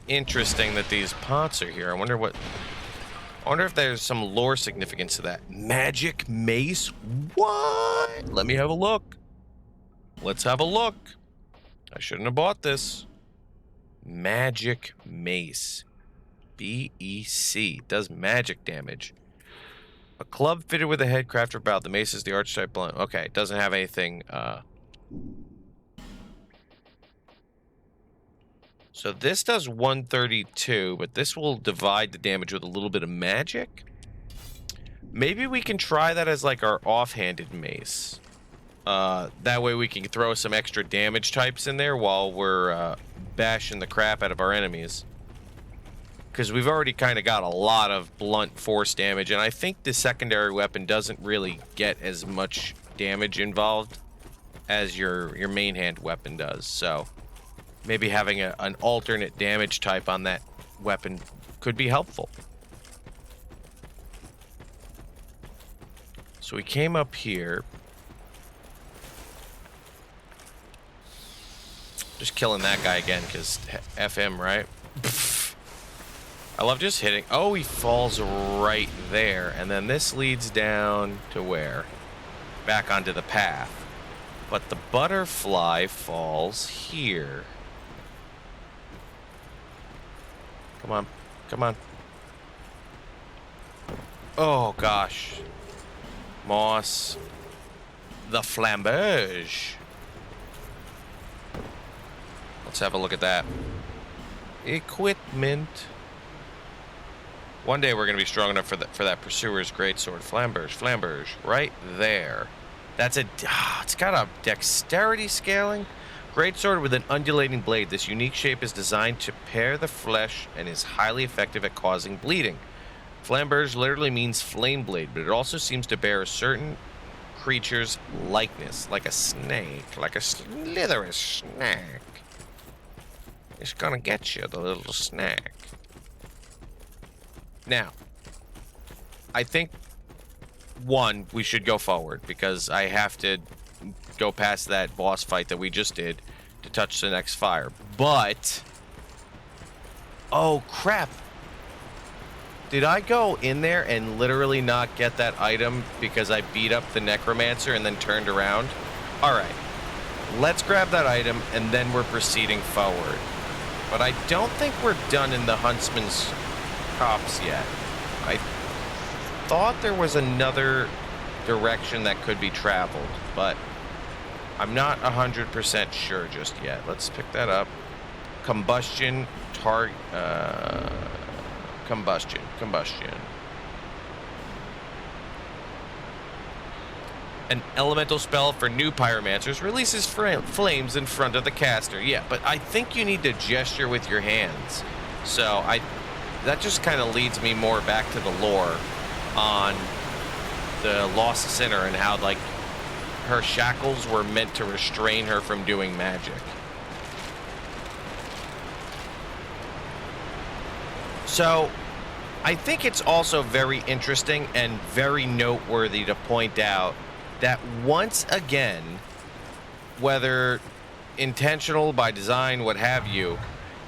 Interesting that these pots are here. I wonder if there's some lore significance to that. Magic mace? What? Let me have a look. Let's have a look. I shouldn't have bought this. Magic mace. BEC. Does magic damage. A club fitted with a headcrafter bout. The mace is the archetype blunt. Okay, it doesn't have anything. So this does 132, but this will divide the damage with a little bit of magic. Maybe we can try that as like our offhanded mace. That way we can throw some extra damage types in there while we're bashing the crap out of our enemies. Because we've already kind of got a lot of blunt force damage, and I think the secondary weapon doesn't really get as much damage involved as your main hand weapon does. So maybe having an alternate damage type on that weapon could be helpful. So we came up here. Just killing that guy again, because F him, right? I love just hitting. Oh, he falls right there. And then this leads down to where? Back onto the path. But the butterfly falls here. Come on. Come on. Oh, gosh. Moss. The flamberge. Let's have a look at that. Equipment. One day we're going to be strong enough for that Pursuer's Greatsword. Flamberge, right there. That's it's got a dexterity scaling. Greatsword with an undulating blade. This unique shape is designed to pare the flesh and is highly effective at causing bleeding. Flamberge literally means flame blade, but it also seems to bear a certain creature's likeness, like a snake, like a slitherous snake. It's gonna get you, the little snake. Now, I think, one, we should go forward, because I have to go past that boss fight that we just did to touch the next fire. But, oh crap. Did I go in there and literally not get that item because I beat up the Necromancer and then turned around? Alright, let's grab that item and then we're proceeding forward. But I don't think we're done in the Huntsman's Copse yet. I thought there was another direction that could be traveled, but I'm not 100% sure just yet. Let's pick that up. Combustion, combustion. An elemental spell for new pyromancers releases flames in front of the caster. Yeah, but I think you need to gesture with your hands. So that just kind of leads me more back to the lore on the Lost Sinner and how, like, her shackles were meant to restrain her from doing magic. So, I think it's also very interesting and very noteworthy to point out that once again, whether intentional, by design, what have you,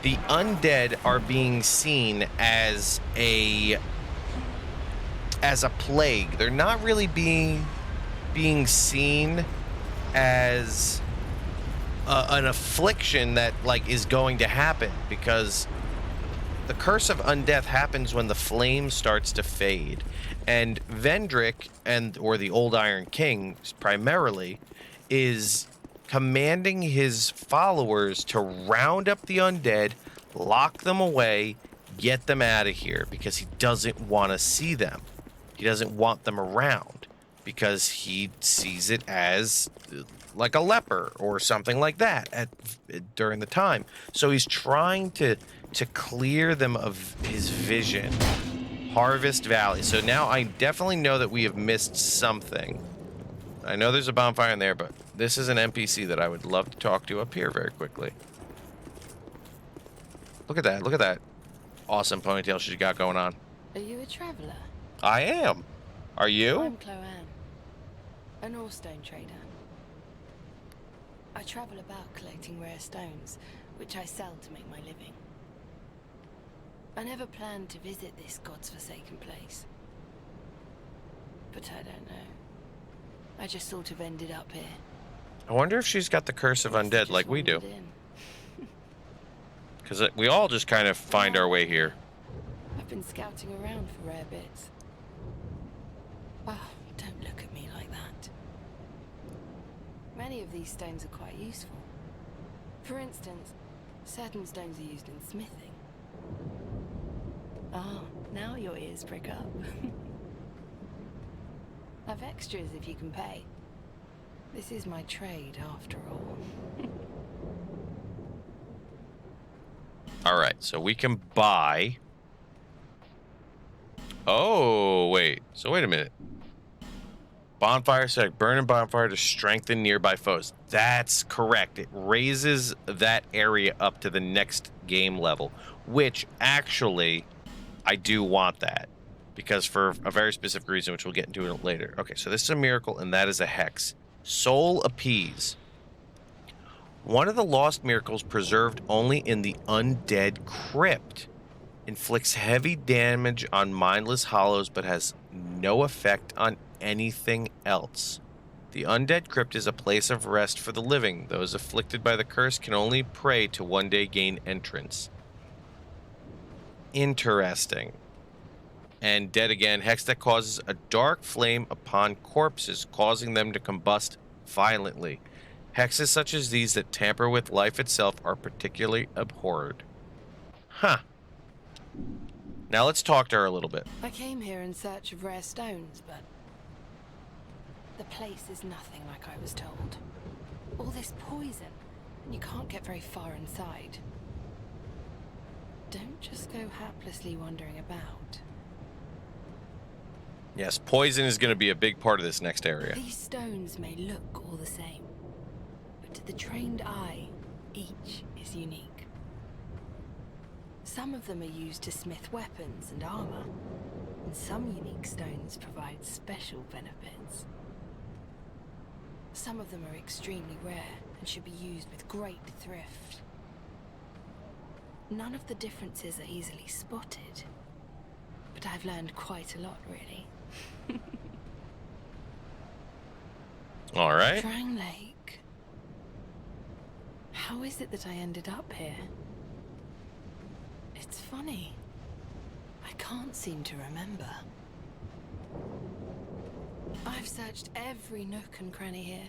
the undead are being seen as a plague. They're not really being seen as an affliction that, like, is going to happen, because the curse of undeath happens when the flame starts to fade. And Vendrick, or the Old Iron King primarily, is commanding his followers to round up the undead, lock them away, get them out of here because he doesn't want to see them. He doesn't want them around because he sees it as like a leper or something like that during the time. So he's trying to clear them of his vision. Harvest Valley. So now I definitely know that we have missed something. I know there's a bonfire in there, but this is an NPC that I would love to talk to up here very quickly. Look at that. Look at that awesome ponytail she got going on. Are you a traveler? I am. Are you? I'm Chloanne, an ore stone trader. I travel about collecting rare stones, which I sell to make my living. I never planned to visit this god's forsaken place. But I don't know. I just sort of ended up here. I wonder if she's got the curse of undead like we do. Because we all just kind of find our way here. I've been scouting around for rare bits. Oh, don't look at me like that. Many of these stones are quite useful. For instance, certain stones are used in smithing. Oh, now your ears prick up. I've extras if you can pay. This is my trade, after all. All right, so we can buy. Oh, wait. So wait a minute. Bonfire select burning bonfire to strengthen nearby foes. That's correct. It raises that area up to the next game level, which actually I do want that because for a very specific reason, which we'll get into it later. Okay, so this is a miracle and that is a hex. Soul Appease. One of the lost miracles preserved only in the undead crypt. Inflicts heavy damage on mindless hollows but has no effect on anything else. The undead crypt is a place of rest for the living. Those afflicted by the curse can only pray to one day gain entrance. Interesting. And dead again. Hex that causes a dark flame upon corpses, causing them to combust violently. Hexes such as these that tamper with life itself are particularly abhorred. Huh. Now let's talk to her a little bit. I came here in search of rare stones, but the place is nothing like I was told. All this poison, and you can't get very far inside. Don't just go haplessly wandering about. Yes, poison is going to be a big part of this next area. These stones may look all the same, but to the trained eye, each is unique. Some of them are used to smith weapons and armor, and some unique stones provide special benefits. Some of them are extremely rare and should be used with great thrift. None of the differences are easily spotted, but I've learned quite a lot, really. All right. Drang Lake. How is it that I ended up here? It's funny. I can't seem to remember. I've searched every nook and cranny here.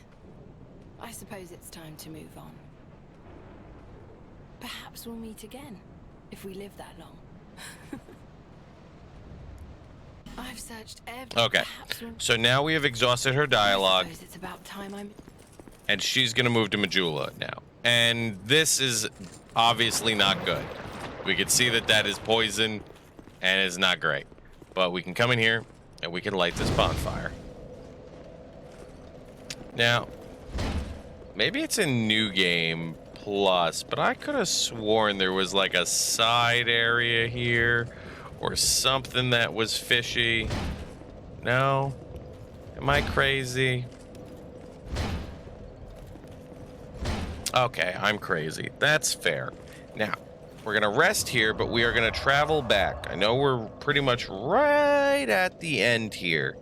I suppose it's time to move on. Perhaps we'll meet again, if we live that long. I've searched every... Okay, so now we have exhausted her dialogue. I suppose it's about time and she's going to move to Majula now. And this is obviously not good. We can see that that is poison and it's not great. But we can come in here and we can light this bonfire. Now, maybe it's a new game plus, but I could have sworn there was like a side area here or something that was fishy. No? Am I crazy? Okay, I'm crazy. That's fair. Now, we're going to rest here, but we are going to travel back. I know we're pretty much right at the end here.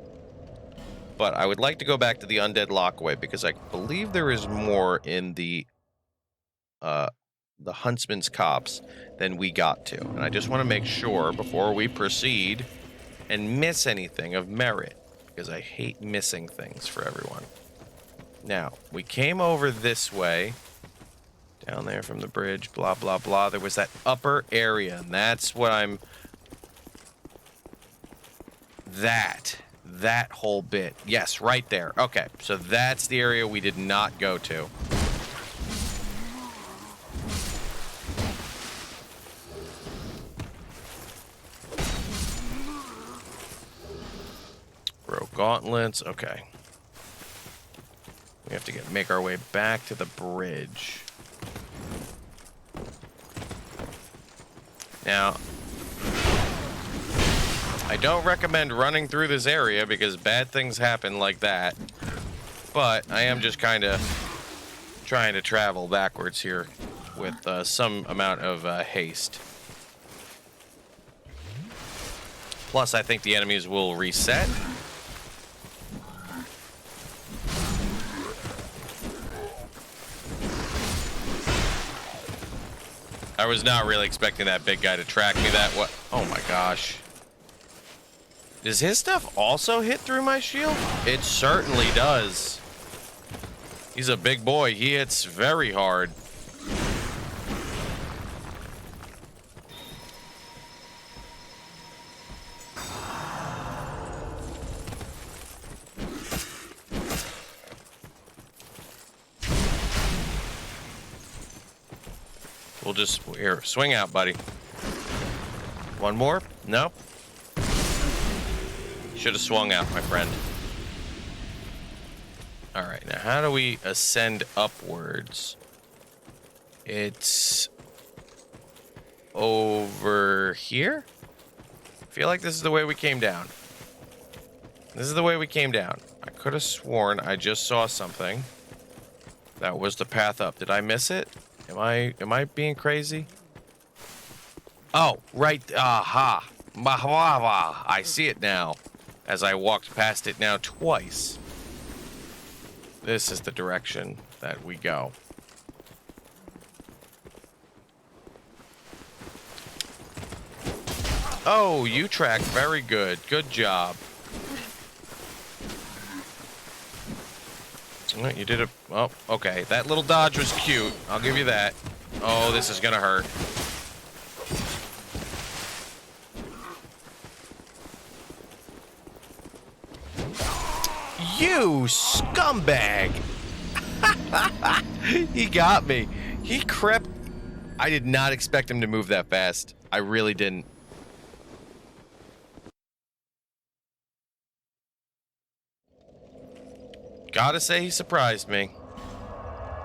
But I would like to go back to the Undead Lockaway because I believe there is more in the Huntsman's Copse than we got to. And I just want to make sure before we proceed and miss anything of merit, because I hate missing things for everyone. Now, we came over this way Down there from the bridge, blah, blah, blah. There was that upper area, and that's what I'm... That whole bit. Yes, right there. Okay, so that's the area we did not go to. Bro, gauntlets. Okay. We have to make our way back to the bridge. Now, I don't recommend running through this area because bad things happen like that. But I am just kind of trying to travel backwards here with some amount of haste. Plus, I think the enemies will reset. I was not really expecting that big guy to track me that way. Oh my gosh. Does his stuff also hit through my shield? It certainly does. He's a big boy. He hits very hard. We'll just, here, swing out, buddy. One more? No? Should have swung out, my friend. All right, now how do we ascend upwards? It's over here? I feel like this is the way we came down. This is the way we came down. I could have sworn I just saw something. That was the path up. Did I miss it? Am I being crazy? Oh, right. Aha. I see it now. As I walked past it now twice. This is the direction that we go. Oh, you tracked very good. Good job. You did a... Oh, okay. That little dodge was cute. I'll give you that. Oh, this is gonna hurt. You scumbag! He got me. He crept... I did not expect him to move that fast. I really didn't. Gotta say he surprised me.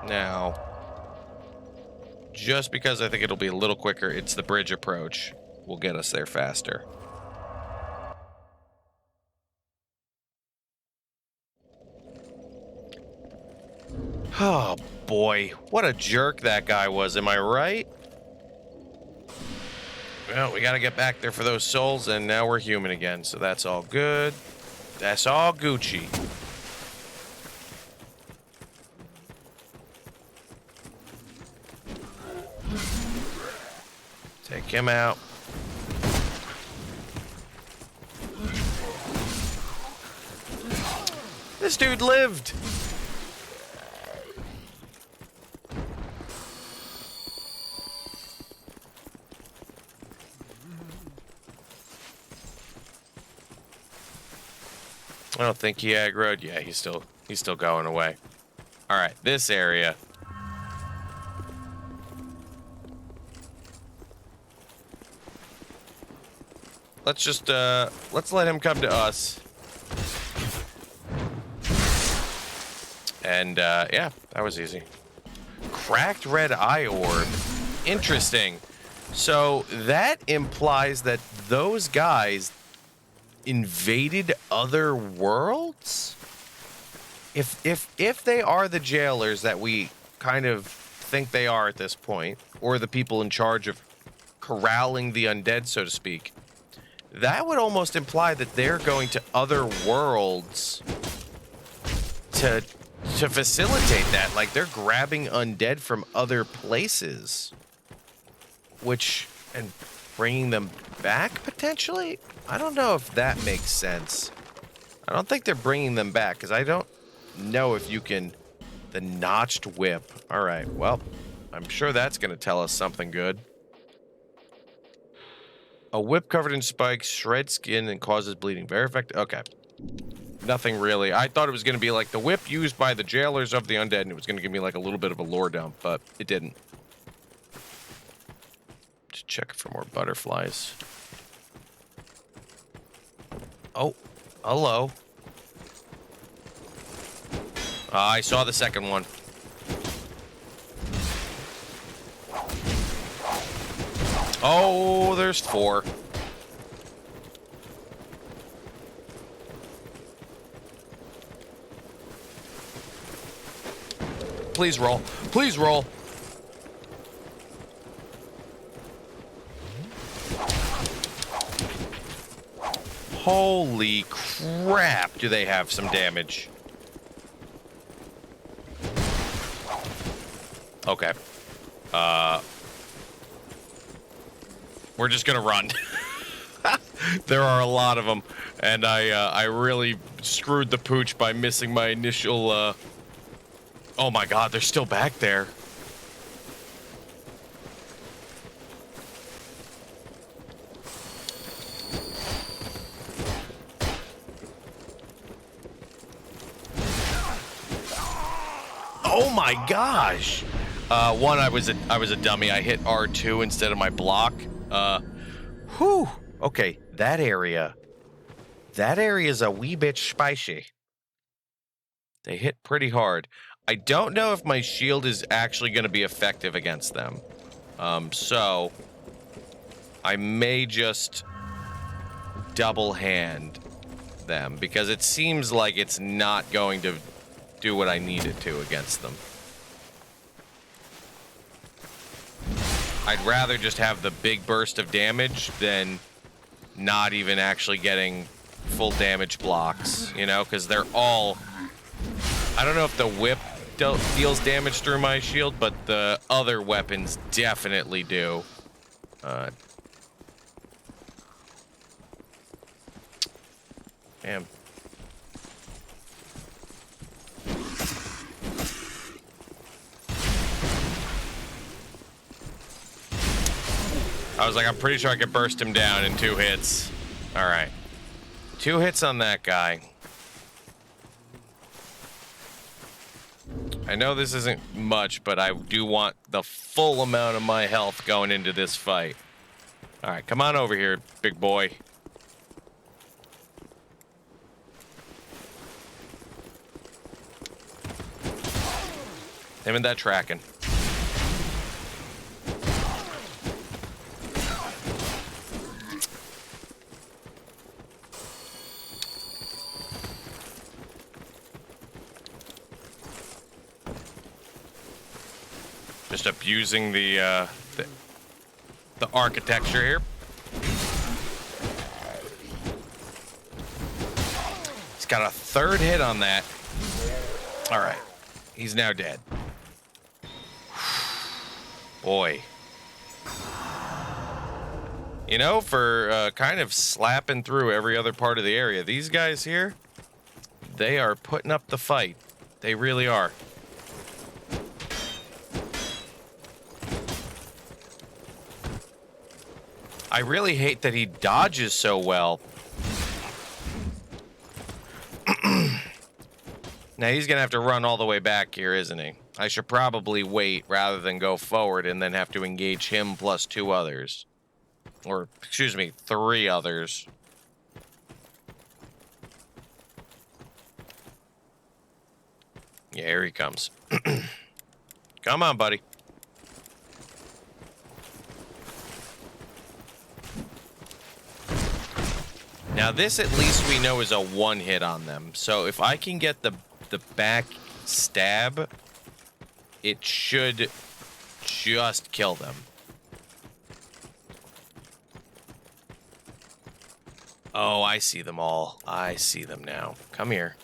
Now, just because I think it'll be a little quicker, it's the bridge approach will get us there faster. Oh boy, what a jerk that guy was, am I right? Well, we gotta get back there for those souls, and now we're human again, so that's all good. That's all Gucci. Take him out. This dude lived. I don't think he aggroed. Yeah, he's still going away. All right, this area. Let's just let's let him come to us. And yeah, that was easy. Cracked red eye orb. Interesting. So that implies that those guys invaded other worlds? If they are the jailers that we kind of think they are at this point, or the people in charge of corralling the undead, so to speak, that would almost imply that they're going to other worlds to facilitate that. Like, they're grabbing undead from other places, and bringing them back, potentially? I don't know if that makes sense. I don't think they're bringing them back, because I don't know if you can... The notched whip. All right, well, I'm sure that's going to tell us something good. A whip covered in spikes shreds skin and causes bleeding. Very effective. Okay. Nothing really. I thought it was going to be like the whip used by the jailers of the undead, and it was going to give me like a little bit of a lore dump, but it didn't. Just check for more butterflies. Oh, hello. I saw the second one. Oh, there's 4. Please roll. Please roll. Holy crap, do they have some damage. Okay. We're just gonna run. There are a lot of them, and I really screwed the pooch by missing my initial, Oh my god, they're still back there. Oh my gosh! One, I was a dummy. I hit R2 instead of my block. Whew. Okay, that area is a wee bit spicy. They hit pretty hard. I don't know if my shield is actually going to be effective against them. So I may just double hand them because it seems like it's not going to do what I need it to against them. I'd rather just have the big burst of damage than not even actually getting full damage blocks, you know, because they're all... I don't know if the whip deals damage through my shield, but the other weapons definitely do. Damn. I was like, I'm pretty sure I could burst him down in 2 hits. All right. 2 hits on that guy. I know this isn't much, but I do want the full amount of my health going into this fight. All right, come on over here, big boy. Him and that tracking. Just abusing the architecture here. He's got a 3rd hit on that. All right, he's now dead. Boy. You know, for kind of slapping through every other part of the area, these guys here, they are putting up the fight. They really are. I really hate that he dodges so well. Now he's gonna have to run all the way back here, isn't he? I should probably wait rather than go forward and then have to engage him plus 2 others. Or, excuse me, 3 others. Yeah, here he comes. Come on, buddy. Now this at least we know is a 1 hit on them. So if I can get the back stab, it should just kill them. Oh, I see them all. I see them now. Come here.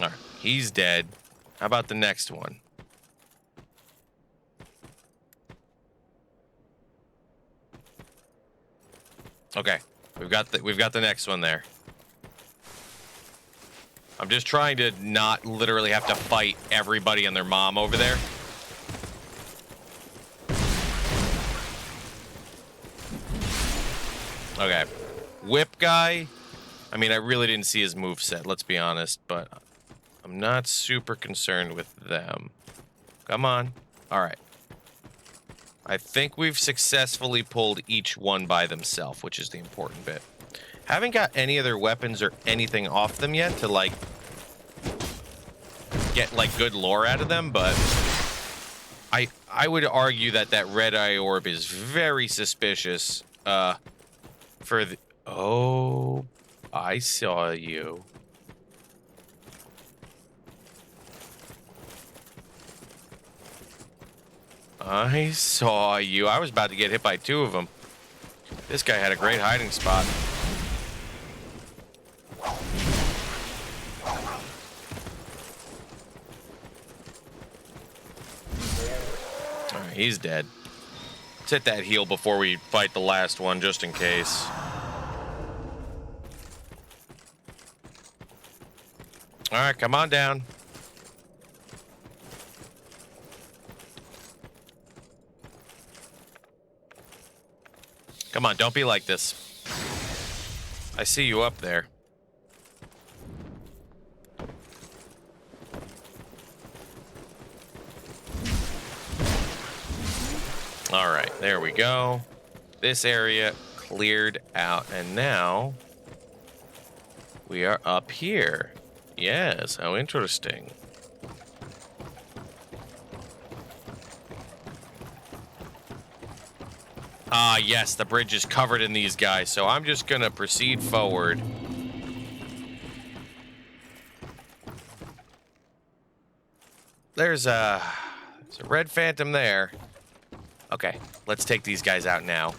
All right, he's dead. How about the next one? Okay, we've got the next one there. I'm just trying to not literally have to fight everybody and their mom over there. Okay. Whip guy. I mean, I really didn't see his moveset, let's be honest, but I'm not super concerned with them. Come on. All right. I think we've successfully pulled each one by themselves, which is the important bit. Haven't got any of their weapons or anything off them yet to, like, get, like, good lore out of them, but I would argue that that red eye orb is very suspicious, for the... Oh, I saw you. I saw you. I was about to get hit by two of them. This guy had a great hiding spot. Alright, he's dead. Let's hit that heal before we fight the last one, just in case. Alright, come on down. Come on, don't be like this. I see you up there. All right, there we go. This area cleared out, and now we are up here. Yes, how interesting. Ah, yes, the bridge is covered in these guys, so I'm just gonna proceed forward. There's a red phantom there. Okay, let's take these guys out now.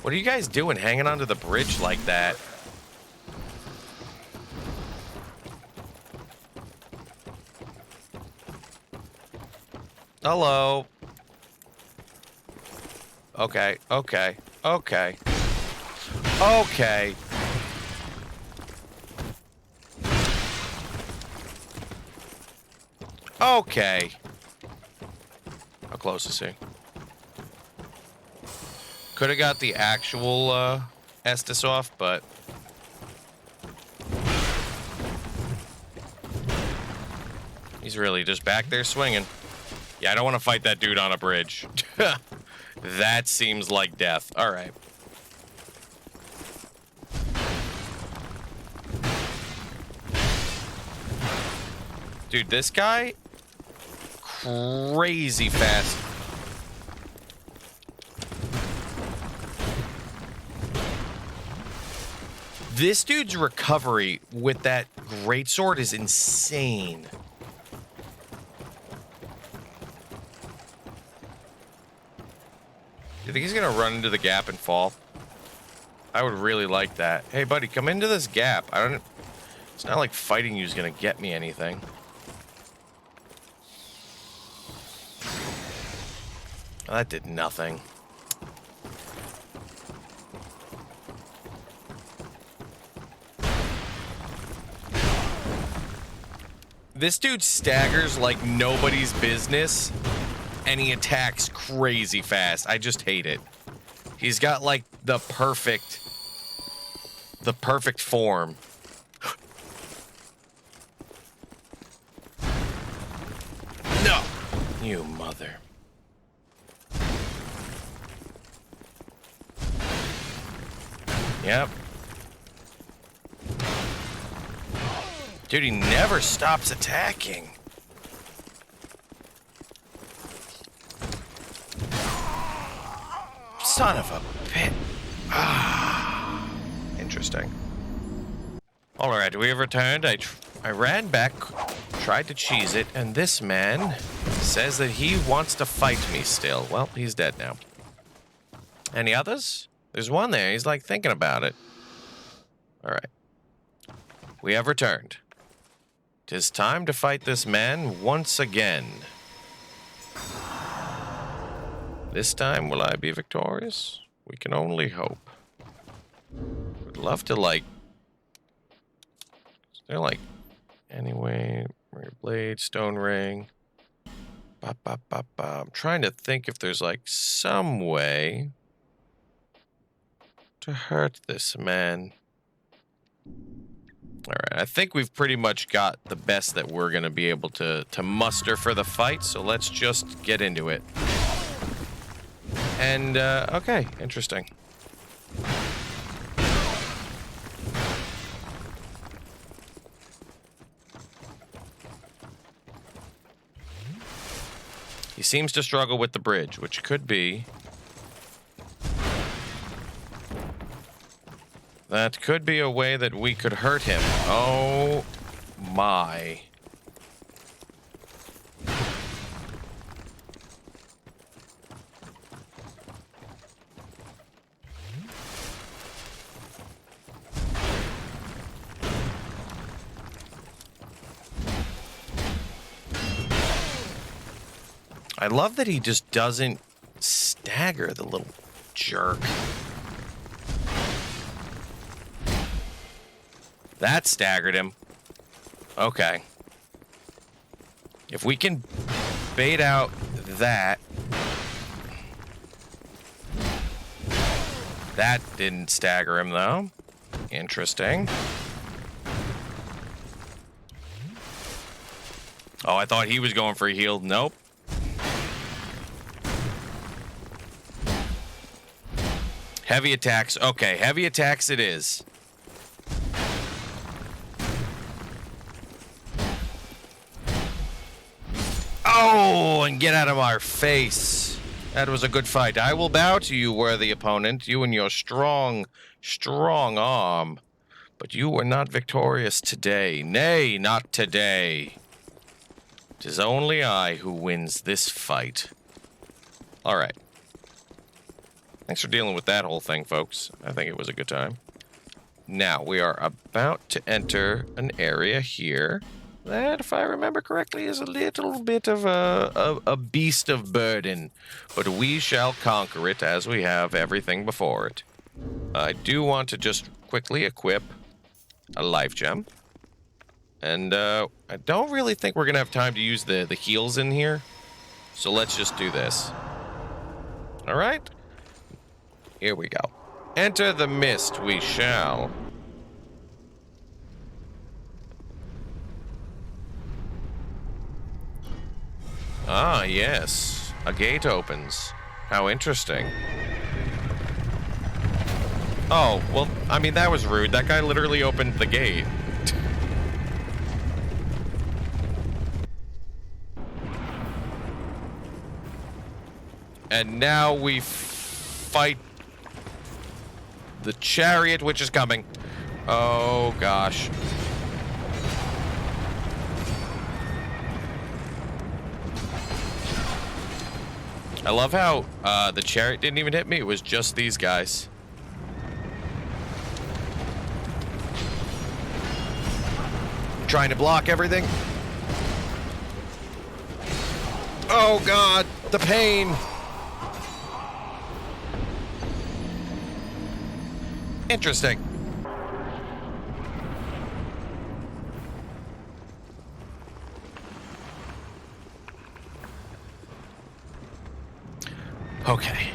What are you guys doing hanging onto the bridge like that? Hello. Okay, okay, okay. Okay. Okay. How close is he? Could have got the actual Estus off, but... he's really just back there swinging. Yeah, I don't want to fight that dude on a bridge. That seems like death. All right. Dude, this guy... crazy fast. This dude's recovery with that greatsword is insane. You think he's gonna run into the gap and fall? I would really like that. Hey, buddy, come into this gap. It's not like fighting you is gonna get me anything. Oh, that did nothing. This dude staggers like nobody's business, and he attacks crazy fast. I just hate it. He's got like the perfect form. No, you mother. Yep. Dude, he never stops attacking. Son of a bitch. Ah. Interesting. Alright, we have returned. I ran back, tried to cheese it, and this man says that he wants to fight me still. Well, he's dead now. Any others? There's one there. He's like thinking about it. Alright. We have returned. 'Tis time to fight this man once again. This time, will I be victorious? We can only hope. Would love to, like... They're like... Anyway, blade, stone ring. Bop, bop, bop, bop. I'm trying to think if there's, like, some way to hurt this man. Alright, I think we've pretty much got the best that we're going to be able to muster for the fight, so let's just get into it. And, okay, interesting. He seems to struggle with the bridge, which could be... That could be a way that we could hurt him. Oh, my. I love that he just doesn't stagger, the little jerk. That staggered him. Okay. If we can bait out that. That didn't stagger him, though. Interesting. Oh, I thought he was going for a heal. Nope. Heavy attacks. Okay, heavy attacks it is. Oh, and get out of our face. That was a good fight. I will bow to you, worthy opponent, you and your strong, strong arm. But you were not victorious today. Nay, not today. 'Tis only I who wins this fight. All right. Thanks for dealing with that whole thing, folks. I think it was a good time. Now, we are about to enter an area here that, if I remember correctly, is a little bit of a beast of burden. But we shall conquer it as we have everything before it. I do want to just quickly equip a life gem. And I don't really think we're going to have time to use the heals in here. So let's just do this. All right. Here we go. Enter the mist, we shall. Ah, yes. A gate opens. How interesting. Oh, well, I mean, that was rude. That guy literally opened the gate. And now we fight the chariot, which is coming. Oh, gosh. I love how the chariot didn't even hit me. It was just these guys. Trying to block everything. Oh, God. The pain. Interesting. Okay.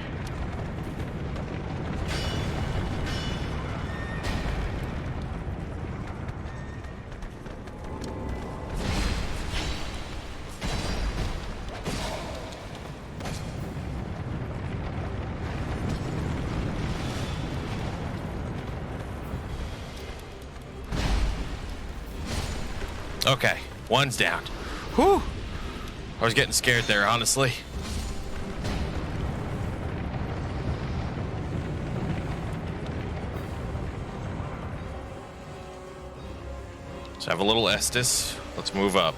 Okay, one's down. Whew. I was getting scared there, honestly. Let's have a little Estus. Let's move up.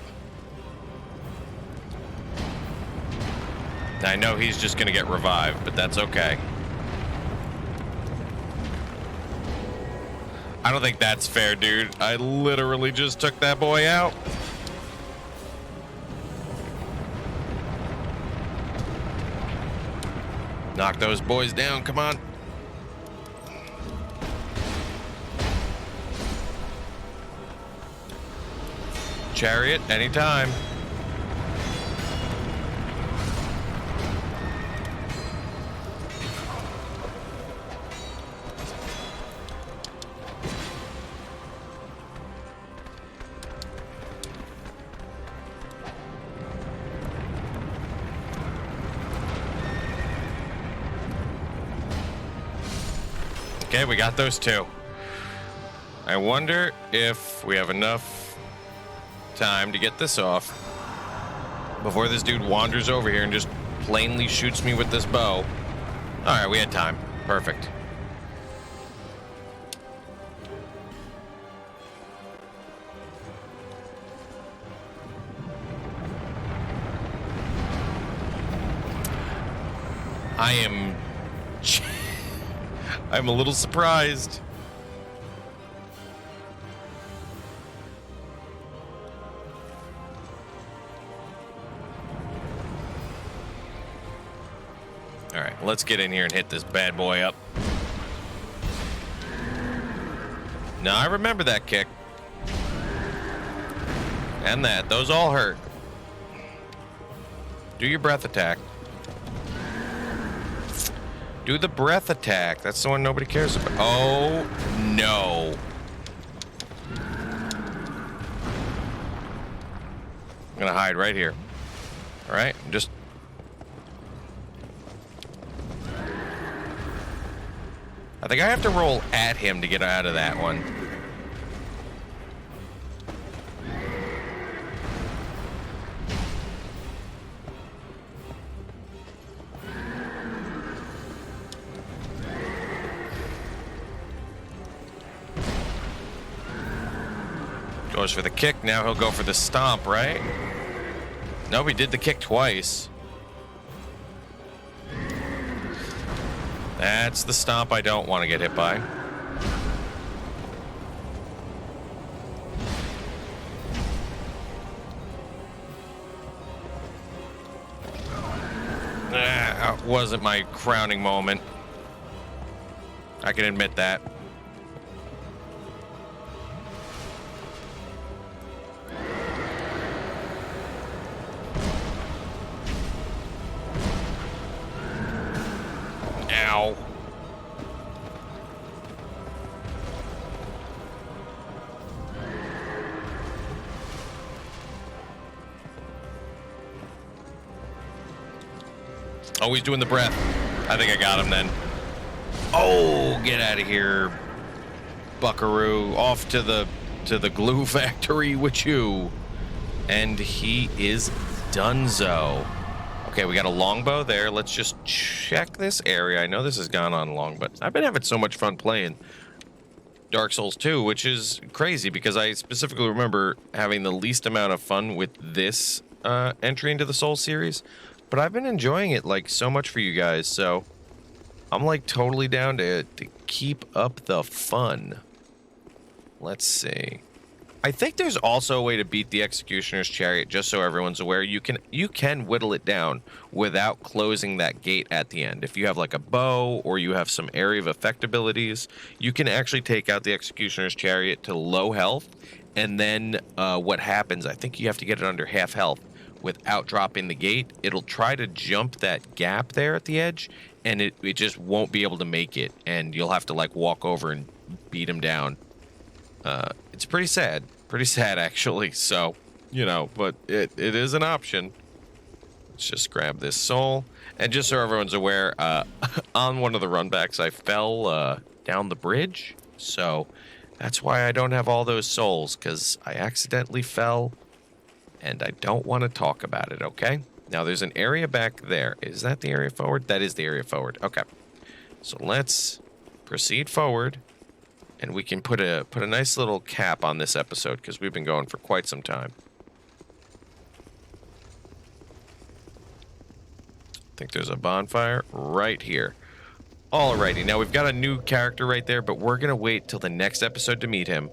I know he's just gonna get revived, but that's okay. I don't think that's fair, dude. I literally just took that boy out. Knock those boys down, come on. chariot anytime. Okay, we got those two. I wonder if we have enough time to get this off before this dude wanders over here and just plainly shoots me with this bow. All right, we had time. Perfect. I'm a little surprised. All right, let's get in here and hit this bad boy up. Now, I remember that kick. And that. Those all hurt. Do your breath attack. Do the breath attack. That's the one nobody cares about. Oh, no. I'm going to hide right here. All right? Just... I think I have to roll at him to get out of that one. Goes for the kick. Now he'll go for the stomp, right? No, he did the kick twice. That's the stomp I don't want to get hit by. That wasn't my crowning moment. I can admit that. Ow. Oh, he's doing the breath. I think I got him then. Oh, get out of here, buckaroo. Off to the glue factory with you. And he is donezo. Okay, we got a longbow there. Let's just check this area. I know this has gone on long, but I've been having so much fun playing Dark Souls 2, which is crazy because I specifically remember having the least amount of fun with this entry into the Souls series. But I've been enjoying it like so much for you guys, so I'm like totally down to keep up the fun. Let's see. I think there's also a way to beat the Executioner's Chariot, just so everyone's aware. You can whittle it down without closing that gate at the end. If you have like a bow or you have some area of effect abilities, you can actually take out the Executioner's Chariot to low health, and then what happens, I think you have to get it under half health without dropping the gate. It'll try to jump that gap there at the edge, and it just won't be able to make it, and you'll have to like walk over and beat him down. It's pretty sad actually, so, you know, but it is an option. Let's just grab this soul, and just so everyone's aware, on one of the runbacks I fell down the bridge, so that's why I don't have all those souls, because I accidentally fell, and I don't want to talk about it, okay? Now there's an area back there. Is that the area forward? That is the area forward. Okay, so let's proceed forward. And we can put a nice little cap on this episode because we've been going for quite some time. I think there's a bonfire right here. Alrighty, now we've got a new character right there, but we're going to wait till the next episode to meet him.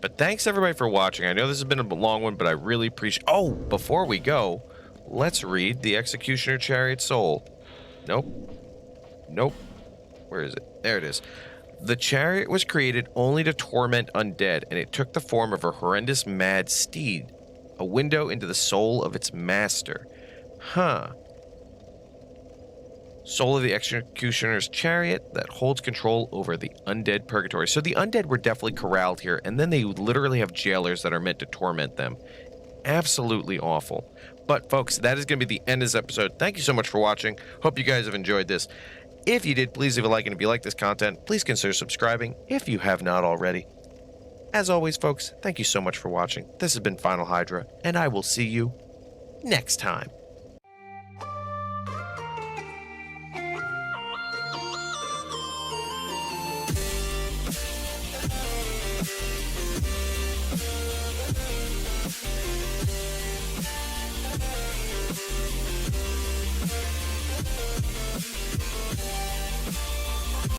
But thanks everybody for watching. I know this has been a long one, but I really appreciate... Oh, before we go, let's read the Executioner Chariot Soul. Nope. Where is it? There it is. The chariot was created only to torment undead, and it took the form of a horrendous mad steed. A window into the soul of its master. Huh. Soul of the executioner's chariot that holds control over the undead purgatory. So the undead were definitely corralled here, and then they literally have jailers that are meant to torment them. Absolutely awful. But folks, that is going to be the end of this episode. Thank you so much for watching. Hope you guys have enjoyed this. If you did, please leave a like, and if you like this content, please consider subscribing if you have not already. As always, folks, thank you so much for watching. This has been Final Hydra, and I will see you next time.